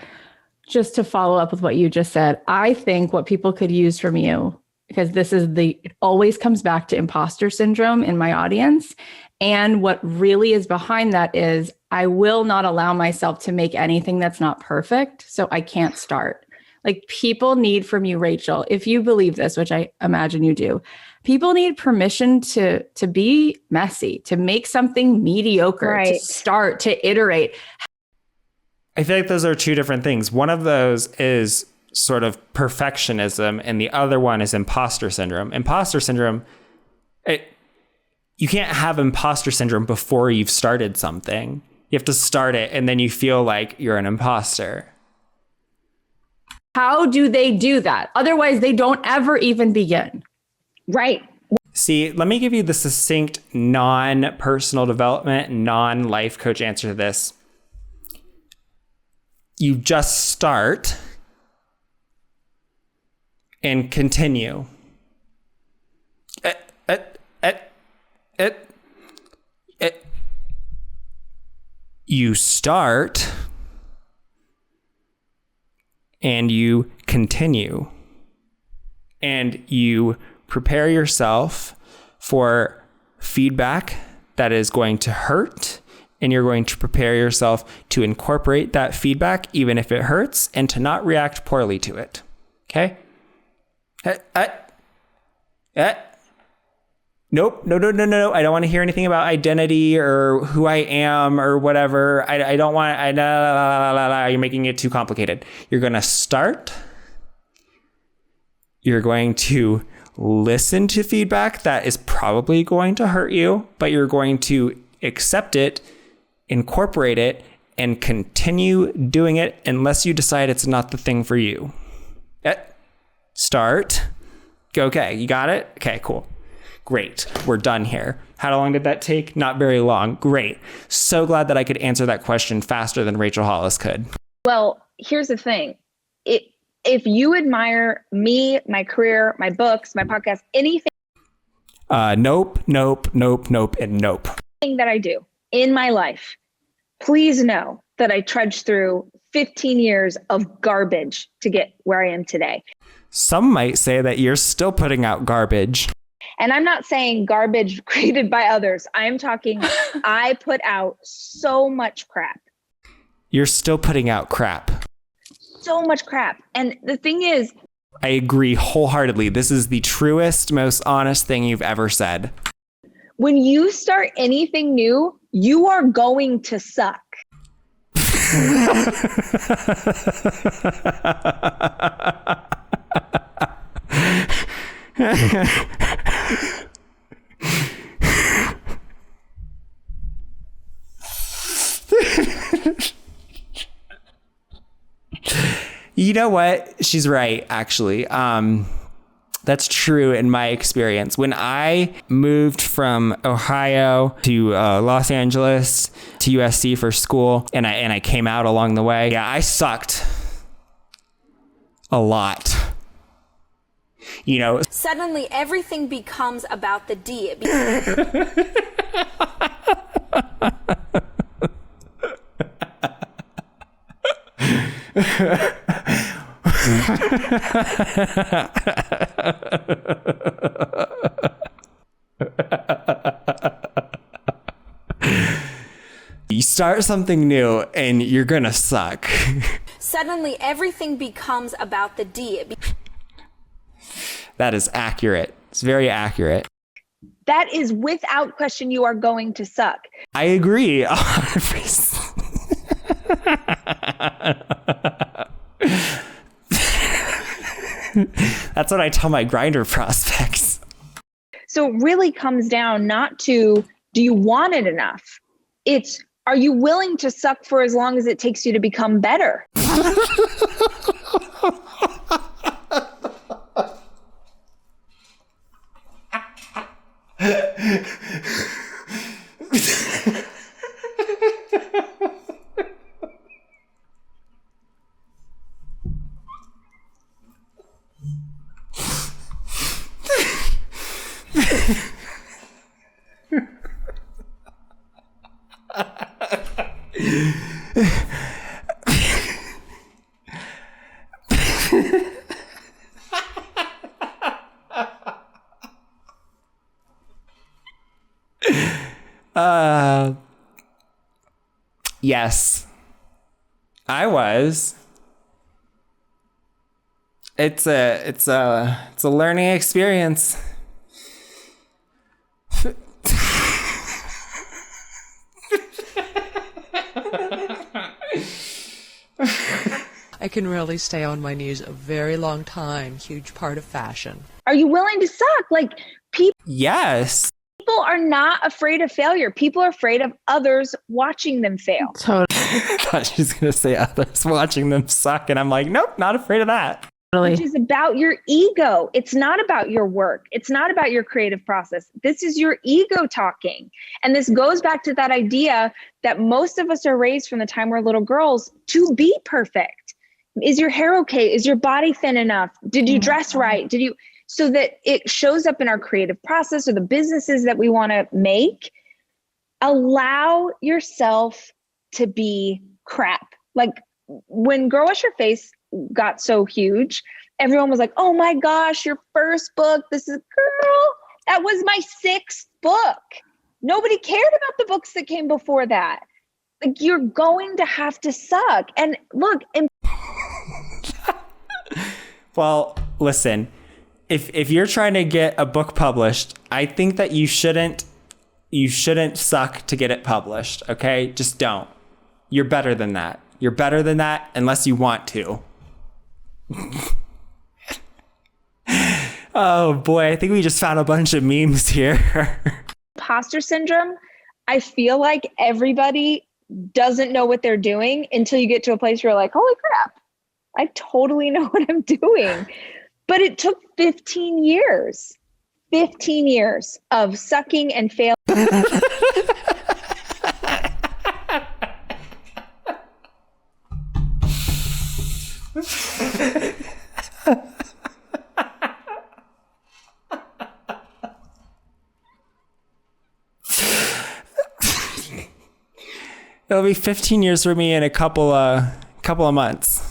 just to follow up with what you just said, I think what people could use from you, because it always comes back to imposter syndrome in my audience. And what really is behind that is I will not allow myself to make anything that's not perfect. So I can't start. Like, people need from you, Rachel, if you believe this, which I imagine you do, people need permission to be messy, to make something mediocre, right, to start, to iterate. I feel like those are 2 different things. One of those is sort of perfectionism, and the other one is imposter syndrome. Imposter syndrome, you can't have imposter syndrome before you've started something. You have to start it, and then you feel like you're an imposter. How do they do that? Otherwise, they don't ever even begin. Right. See, let me give you the succinct, non-personal development, non-life coach answer to this. You just start and continue. You start and you continue, and you prepare yourself for feedback that is going to hurt, and you're going to prepare yourself to incorporate that feedback even if it hurts, and to not react poorly to it. Okay? Nope. No. I don't want to hear anything about identity or who I am or whatever. I don't want, you're making it too complicated. You're going to start. You're going to listen to feedback that is probably going to hurt you, but you're going to accept it, incorporate it, and continue doing it unless you decide it's not the thing for you. Start, Okay, you got it? Okay, cool. Great. We're done here. How long did that take? Not very long. Great. So glad that I could answer that question faster than Rachel Hollis could. Well, here's the thing. If you admire me, my career, my books, my podcast, anything Nope, and nope. that I do in my life, please know that I trudged through 15 years of garbage to get where I am today. Some might say that you're still putting out garbage. And I'm not saying garbage created by others. I am talking, I put out so much crap. You're still putting out crap. So much crap. And the thing is, I agree wholeheartedly. This is the truest, most honest thing you've ever said. When you start anything new, you are going to suck. You know what? She's right, actually. That's true in my experience. When I moved from Ohio to Los Angeles to USC for school, and I came out along the way, yeah, I sucked a lot. You know, suddenly everything becomes about the D. You start something new and you're gonna suck. Suddenly everything becomes about the D. That is accurate. It's very accurate. That is without question, you are going to suck. I agree. 100%. That's what I tell my grinder prospects. So it really comes down not to, do you want it enough? It's, are you willing to suck for as long as it takes you to become better? Yes, I was. It's a learning experience. I can really stay on my knees a very long time. Huge part of fashion. Are you willing to suck? Like, people are not afraid of failure. People are afraid of others watching them fail. Totally. I thought she was going to say others watching them suck. And I'm like, nope, not afraid of that. Which is about your ego. It's not about your work. It's not about your creative process. This is your ego talking. And this goes back to that idea that most of us are raised from the time we're little girls to be perfect. Is your hair okay? Is your body thin enough? Did you dress right? So that it shows up in our creative process or the businesses that we want to make. Allow yourself to be crap. Like when Girl Wash Your Face got so huge, everyone was like, oh my gosh, your first book. This is, girl, that was my 6th book. Nobody cared about the books that came before that. Like, you're going to have to suck. And look. Well, listen, if you're trying to get a book published, I think that you shouldn't suck to get it published. Okay. Just don't. You're better than that. You're better than that unless you want to. Oh boy, I think we just found a bunch of memes here. Imposter syndrome, I feel like everybody doesn't know what they're doing until you get to a place where you're like, holy crap, I totally know what I'm doing. But it took 15 years. 15 years of sucking and failing. It'll be 15 years for me in a couple of months.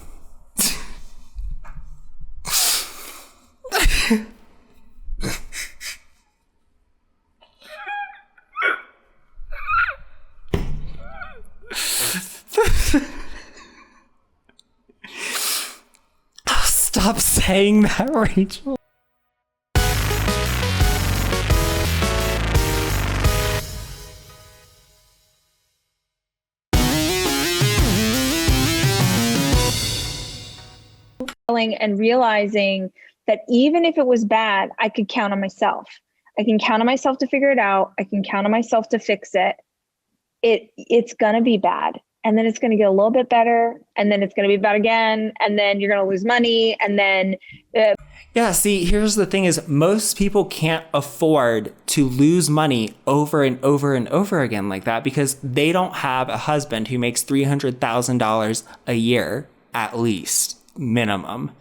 Stop saying that, Rachel. And realizing that even if it was bad, I could count on myself. I can count on myself to figure it out. I can count on myself to fix it. It's going to be bad. And then it's going to get a little bit better. And then it's going to be bad again. And then you're going to lose money. And then... Yeah, see, here's the thing is most people can't afford to lose money over and over and over again like that because they don't have a husband who makes $300,000 a year at least, minimum.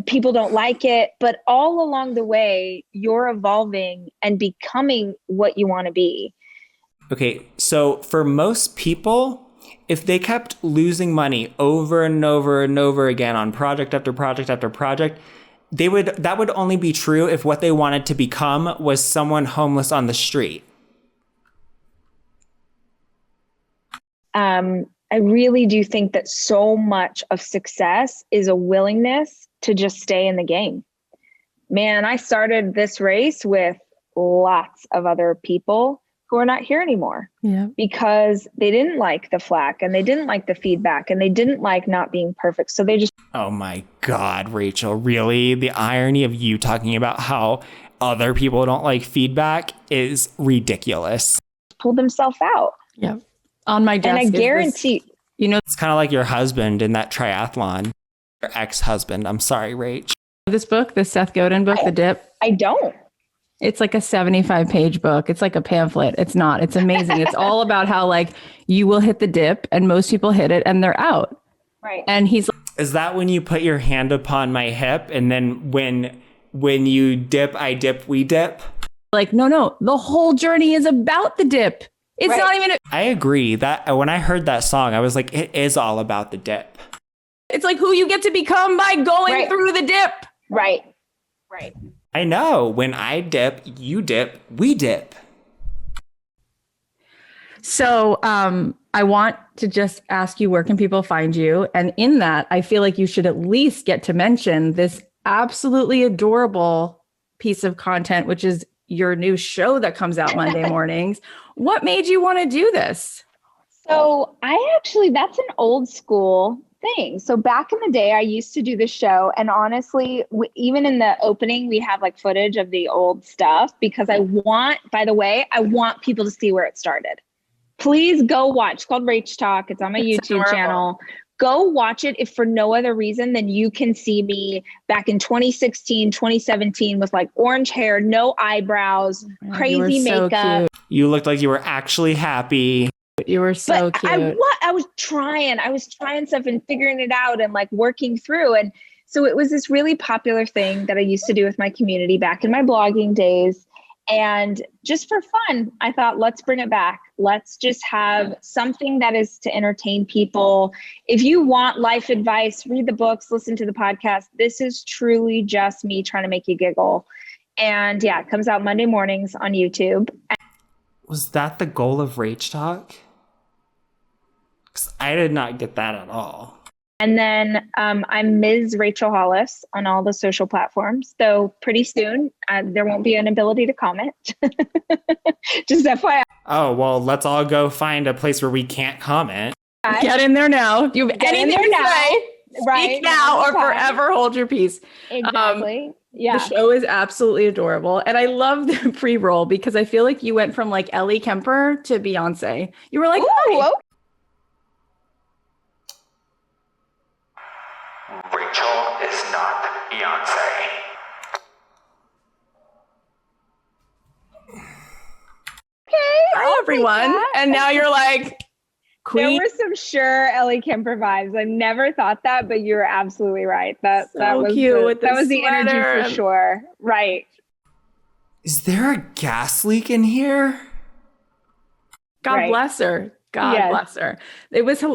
People don't like it, but all along the way, you're evolving and becoming what you want to be. Okay, so for most people, if they kept losing money over and over and over again on project after project after project, that would only be true if what they wanted to become was someone homeless on the street. I really do think that so much of success is a willingness to just stay in the game. Man, I started this race with lots of other people who are not here anymore because they didn't like the flack and they didn't like the feedback and they didn't like not being perfect. So they just... Oh my God, Rachel, really? The irony of you talking about how other people don't like feedback is ridiculous. pulled themselves out. Yeah. On my desk. And I guarantee, it's kind of like your husband in that triathlon, your ex-husband. I'm sorry, Rach. This book, the Seth Godin book, The Dip. I don't. It's like a 75-page book. It's like a pamphlet. It's not. It's amazing. It's all about how like you will hit the dip and most people hit it and they're out. Right. And he's like, is that when you put your hand upon my hip and then when you dip, I dip, we dip? Like, no. The whole journey is about the dip. It's not even. I agree that when I heard that song, I was like, it is all about the dip. It's like who you get to become by going through the dip. Right. I know. When I dip, you dip, we dip. So I want to just ask you, where can people find you? And in that, I feel like you should at least get to mention this absolutely adorable piece of content, which is your new show that comes out Monday mornings. What made you want to do this? So that's an old school thing. So back in the day, I used to do the show. And honestly, even in the opening, we have like footage of the old stuff because I want people to see where it started. Please go watch. It's called Rach Talk. It's on my YouTube channel. Go watch it if for no other reason than you can see me back in 2016, 2017 with like orange hair, no eyebrows, crazy makeup. You looked like you were actually happy. You were so cute. I was trying stuff and figuring it out and like working through. And so it was this really popular thing that I used to do with my community back in my blogging days. And just for fun, I thought, let's bring it back. Let's just have something that is to entertain people. If you want life advice, read the books, listen to the podcast. This is truly just me trying to make you giggle. And yeah, it comes out Monday mornings on YouTube. Was that the goal of Rach Talk? Because I did not get that at all. And then I'm Ms. Rachel Hollis on all the social platforms. So pretty soon, there won't be an ability to comment. Just FYI. Oh, well, let's all go find a place where we can't comment. Get in there now. You have anything to say, speak now or forever hold your peace. Exactly. Yeah. The show is absolutely adorable. And I love the pre-roll because I feel like you went from like Ellie Kemper to Beyonce. You were like, ooh, Rachel is not Beyonce. Hi, everyone. And now you're like, There queen. were some sure Ellie Kemper vibes. I never thought that, but you're absolutely right. That was cute with that was the energy sweater. for sure. Right. Is there a gas leak in here? God Right. bless her. God Yes. bless her.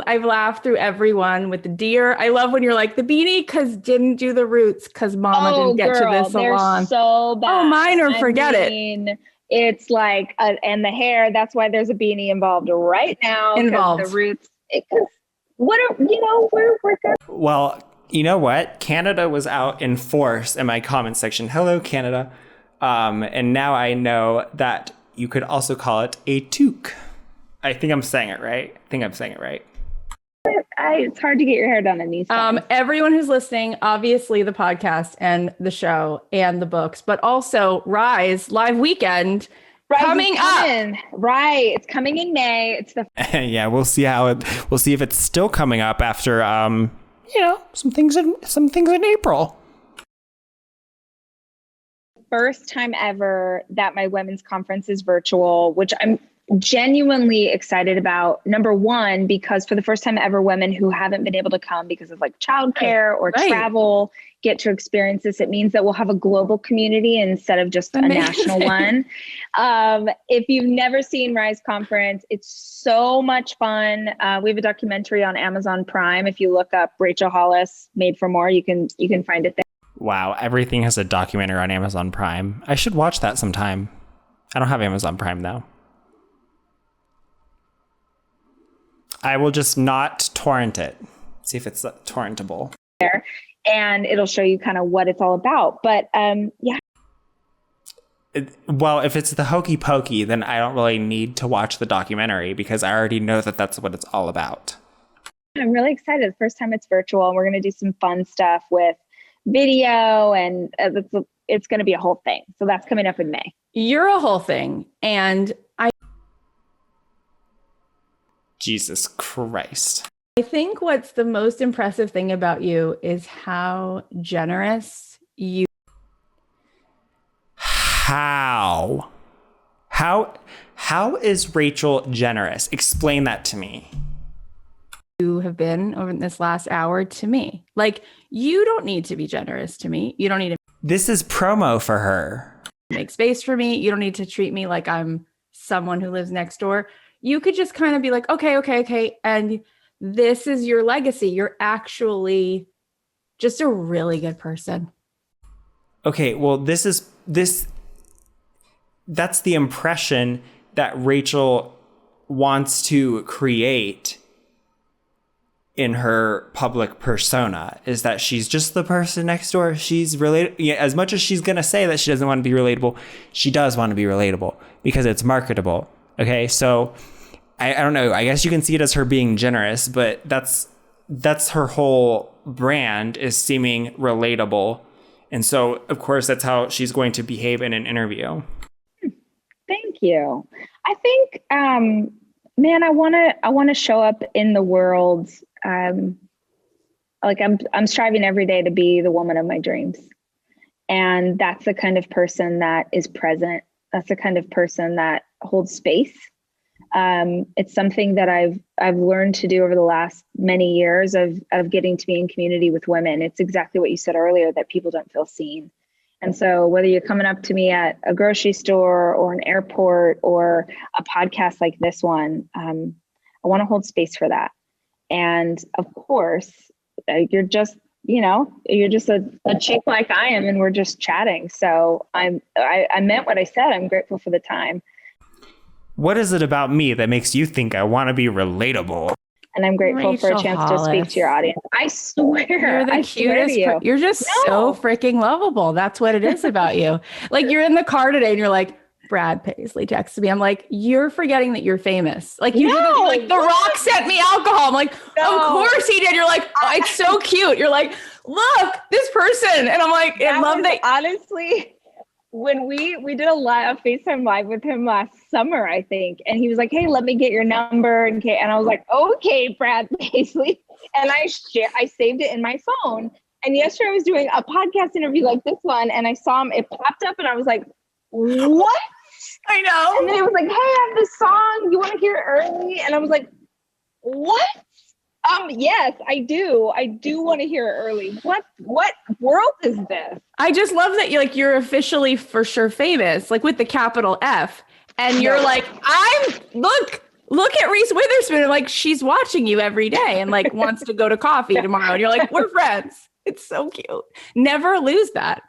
I've laughed through everyone with the deer. I love when you're like the beanie because didn't do the roots because mama didn't get to the salon. They're so bad. Oh, mine are forget it. It's like, and the hair, that's why there's a beanie involved right now. 'Cause Involved. the roots, we're good. Well, you know what? Canada was out in force in my comment section. Hello, Canada. And now I know that you could also call it a toque. I think I'm saying it right. It's hard to get your hair done in these times. Everyone who's listening, obviously the podcast and the show and the books, but also Rise live weekend coming up. Right. It's coming in May. It's the Yeah, we'll see if it's still coming up after some things in April. first time ever that my women's conference is virtual, which I'm genuinely excited about. Number one, because for the first time ever, women who haven't been able to come because of like childcare or travel get to experience this. It means that we'll have a global community instead of just a national one. If you've never seen Rise Conference, it's so much fun. We have a documentary on Amazon Prime. If you look up Rachel Hollis, Made for More, you can find it there. Wow, everything has a documentary on Amazon Prime. I should watch that sometime. I don't have Amazon Prime though. I will just not torrent it. See if it's torrentable. There, and it'll show you kind of what it's all about. But yeah. Well, if it's the hokey pokey, then I don't really need to watch the documentary because I already know that that's what it's all about. I'm really excited. The first time it's virtual, and we're going to do some fun stuff with video, and it's going to be a whole thing. So that's coming up in May. You're a whole thing. And Jesus Christ. I think what's the most impressive thing about you is how generous you. How is Rachel generous? Explain that to me. You have been over this last hour to me. Like, you don't need to be generous to me. You don't need to This is promo for her. make space for me. You don't need to treat me like I'm someone who lives next door. You could just kind of be like, okay. And this is your legacy. You're actually just a really good person. Okay, well, that's the impression that Rachel wants to create in her public persona, is that she's just the person next door. She's related. Yeah, as much as she's going to say that she doesn't want to be relatable, she does want to be relatable because it's marketable. Okay, so I don't know. I guess you can see it as her being generous, but that's her whole brand, is seeming relatable. And so, of course, that's how she's going to behave in an interview. Thank you. I think, man, I want to show up in the world. Like I'm striving every day to be the woman of my dreams. And that's the kind of person that is present. That's the kind of person that holds space. It's something that I've learned to do over the last many years of getting to be in community with women. It's exactly what you said earlier, that people don't feel seen. And so whether you're coming up to me at a grocery store or an airport or a podcast like this one, I want to hold space for that. And of course, you're just a chick like I am, and we're just chatting. So I meant what I said. I'm grateful for the time. What is it about me that makes you think I want to be relatable? And I'm grateful for a chance to speak to your audience. I swear. You're the cutest. You're just so freaking lovable. That's what it is about you. Like, you're in the car today and you're like, Brad Paisley texted me. I'm like, you're forgetting that you're famous. Like, you didn't, like, The Rock sent me alcohol. I'm like, of course he did. You're like, oh, it's so cute. You're like, look, this person. And I'm like, I love that. Honestly, when we did a FaceTime live with him last summer, I think, and he was like, hey, let me get your number. And I was like, okay, Brad Paisley. And I saved it in my phone. And yesterday I was doing a podcast interview like this one, and I saw him, it popped up, and I was like, what? I know. And then it was like, hey, I have this song. You want to hear it early? And I was like, what? Yes, I do. I do want to hear it early. What world is this? I just love that you're officially for sure famous, like with the capital F. And you're like, look at Reese Witherspoon. And like, she's watching you every day and like wants to go to coffee tomorrow. And you're like, we're friends. It's so cute. Never lose that.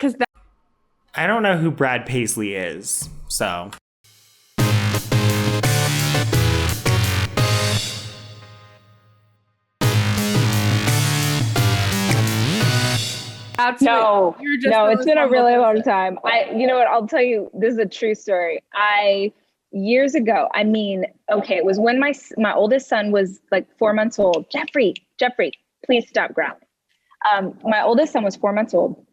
I don't know who Brad Paisley is, so. No, it's been a really long time. You know what? I'll tell you, this is a true story. Years ago, it was when my oldest son was like 4 months old. Jeffrey, please stop growling. My oldest son was 4 months old,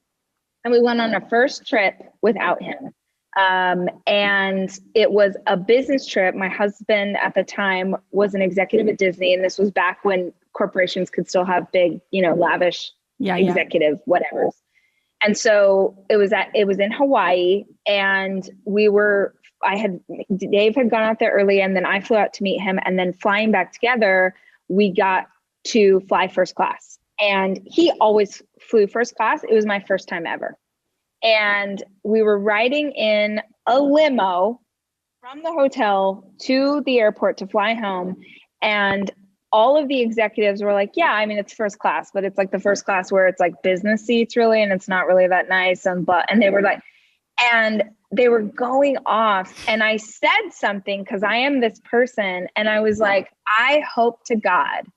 and we went on a first trip without him. And it was a business trip. My husband at the time was an executive at Disney, and this was back when corporations could still have big, lavish executive whatevers. And so it was in Hawaii, and Dave had gone out there early, and then I flew out to meet him, and then flying back together, we got to fly first class, and he always flew first class. It was my first time ever. And we were riding in a limo from the hotel to the airport to fly home. And all of the executives were like, yeah, it's first class, but it's like the first class where it's like business seats really, and it's not really that nice. And they were like, and they were going off. And I said something because I am this person. And I was like, I hope to God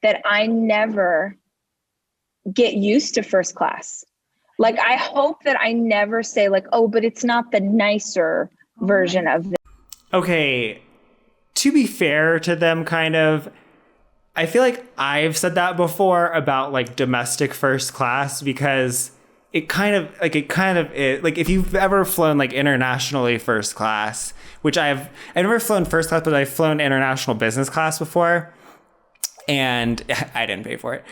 that I never get used to first class. Like, I hope that I never say like, oh, but it's not the nicer version of this. Okay, to be fair to them, kind of, I feel like I've said that before about like domestic first class, because it kind of is, like, if you've ever flown like internationally first class, which I've never flown first class, but I've flown international business class before, and I didn't pay for it.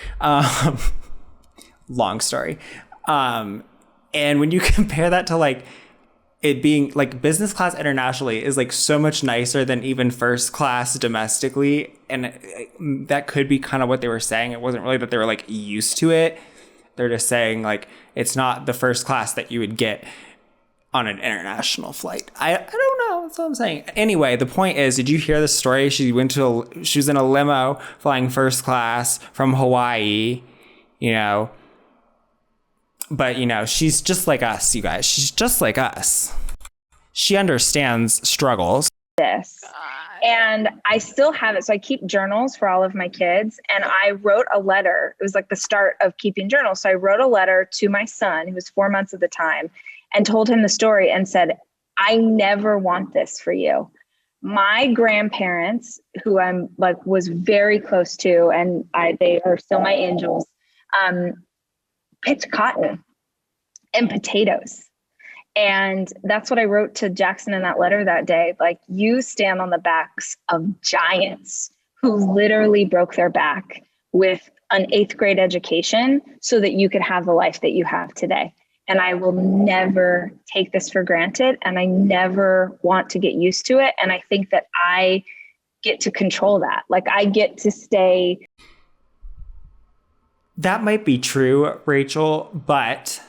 Long story. And when you compare that to like it being like business class internationally is like so much nicer than even first class domestically. And that could be kind of what they were saying. It wasn't really that they were like used to it. They're just saying like, it's not the first class that you would get on an international flight. I don't know. That's what I'm saying. Anyway, the point is, did you hear the story? She was in a limo flying first class from Hawaii, but, she's just like us, you guys. She's just like us. She understands struggles. And I still have it. So I keep journals for all of my kids. And I wrote a letter. It was like the start of keeping journals. So I wrote a letter to my son, who was 4 months at the time, and told him the story and said, I never want this for you. My grandparents, who I'm like, was very close to, and they are still my angels, picked cotton and potatoes. And that's what I wrote to Jackson in that letter that day. Like, you stand on the backs of giants who literally broke their back with an 8th grade education so that you could have the life that you have today. And I will never take this for granted. And I never want to get used to it. And I think that I get to control that. Like, I get to stay. That might be true, Rachel, but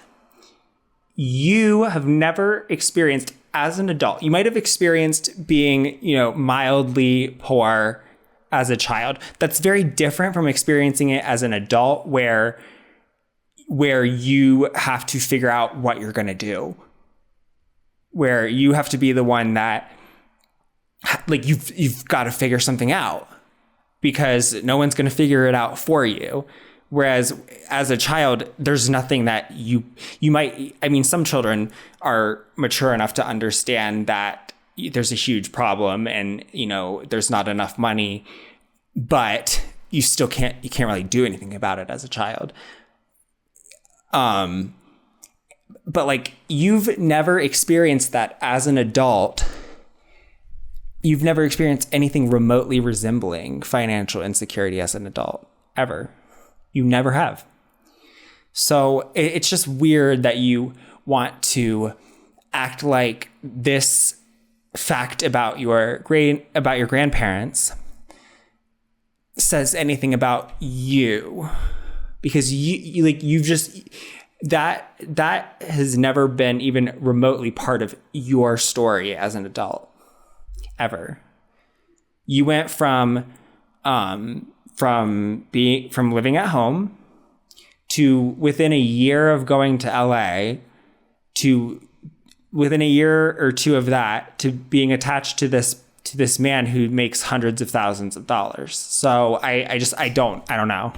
you have never experienced as an adult. You might have experienced being, mildly poor as a child. That's very different from experiencing it as an adult where you have to figure out what you're going to do, where you have to be the one that, like, you've got to figure something out because no one's going to figure it out for you. Whereas as a child, there's nothing that you might, some children are mature enough to understand that there's a huge problem and, there's not enough money, but you can't really do anything about it as a child. But like, you've never experienced that as an adult. You've never experienced anything remotely resembling financial insecurity as an adult, ever. You never have. So it's just weird that you want to act like this fact about your grandparents says anything about you, because you've just that has never been even remotely part of your story as an adult ever. You went from living at home to, within a year of going to LA, to within a year or two of that, to being attached to this man who makes hundreds of thousands of dollars. So I don't know.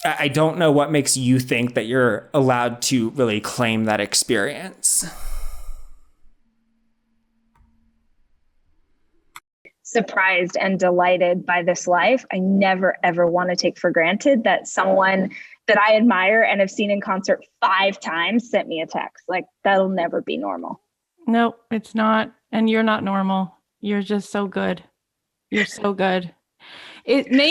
I don't know what makes you think that you're allowed to really claim that experience. Surprised and delighted by this life. I never, ever want to take for granted that someone that I admire and have seen in concert 5 times sent me a text. Like, that'll never be normal. No, it's not. And you're not normal. You're just so good. You're so good. It may.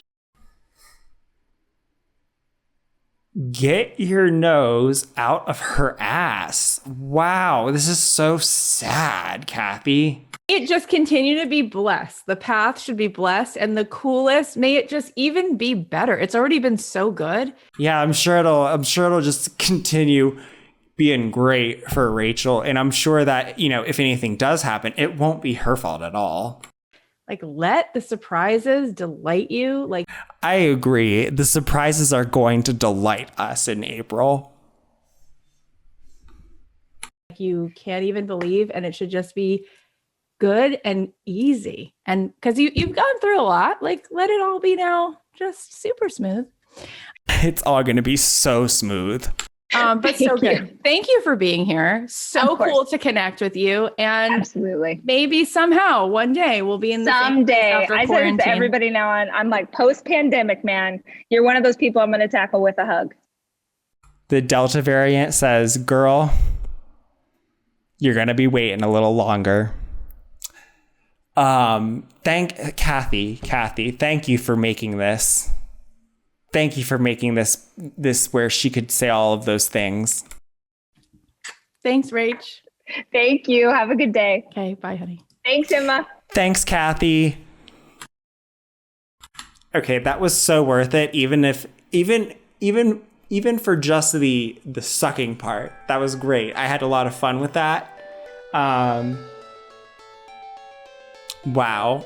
Get your nose out of her ass. Wow, this is so sad, Cathy. It just continue to be blessed. The path should be blessed, and the coolest. May it just even be better. It's already been so good. Yeah, I'm sure it'll just continue being great for Rachel. And I'm sure that, if anything does happen, it won't be her fault at all. Like, let the surprises delight you. Like, I agree. The surprises are going to delight us in April. You can't even believe, and it should just be good and easy. And because you've gone through a lot, like, let it all be now just super smooth. It's all going to be so smooth. But so good. Thank you for being here. So cool to connect with you. And absolutely, maybe somehow one day we'll be in the someday. I said it to everybody now on. I'm like, post-pandemic, man, you're one of those people I'm going to tackle with a hug. The Delta variant says, girl, you're going to be waiting a little longer. Thank Cathy, thank you for making this. Thank you for making this where she could say all of those things. Thanks, Rach. Thank you. Have a good day. Okay, bye, honey. Thanks, Emma. Thanks, Cathy. Okay, that was so worth it. Even for just the sucking part, that was great. I had a lot of fun with that. Wow.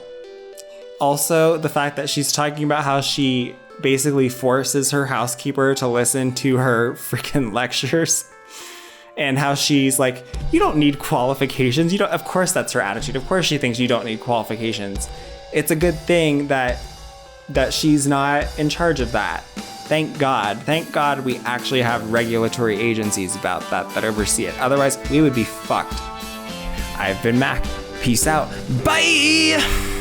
Also, the fact that she's talking about how she basically forces her housekeeper to listen to her freaking lectures, and how she's like, you don't need qualifications. You don't. Of course, that's her attitude. Of course, she thinks you don't need qualifications. It's a good thing that she's not in charge of that. Thank God. Thank God we actually have regulatory agencies about that oversee it. Otherwise, we would be fucked. I've been Mack. Peace out. Bye.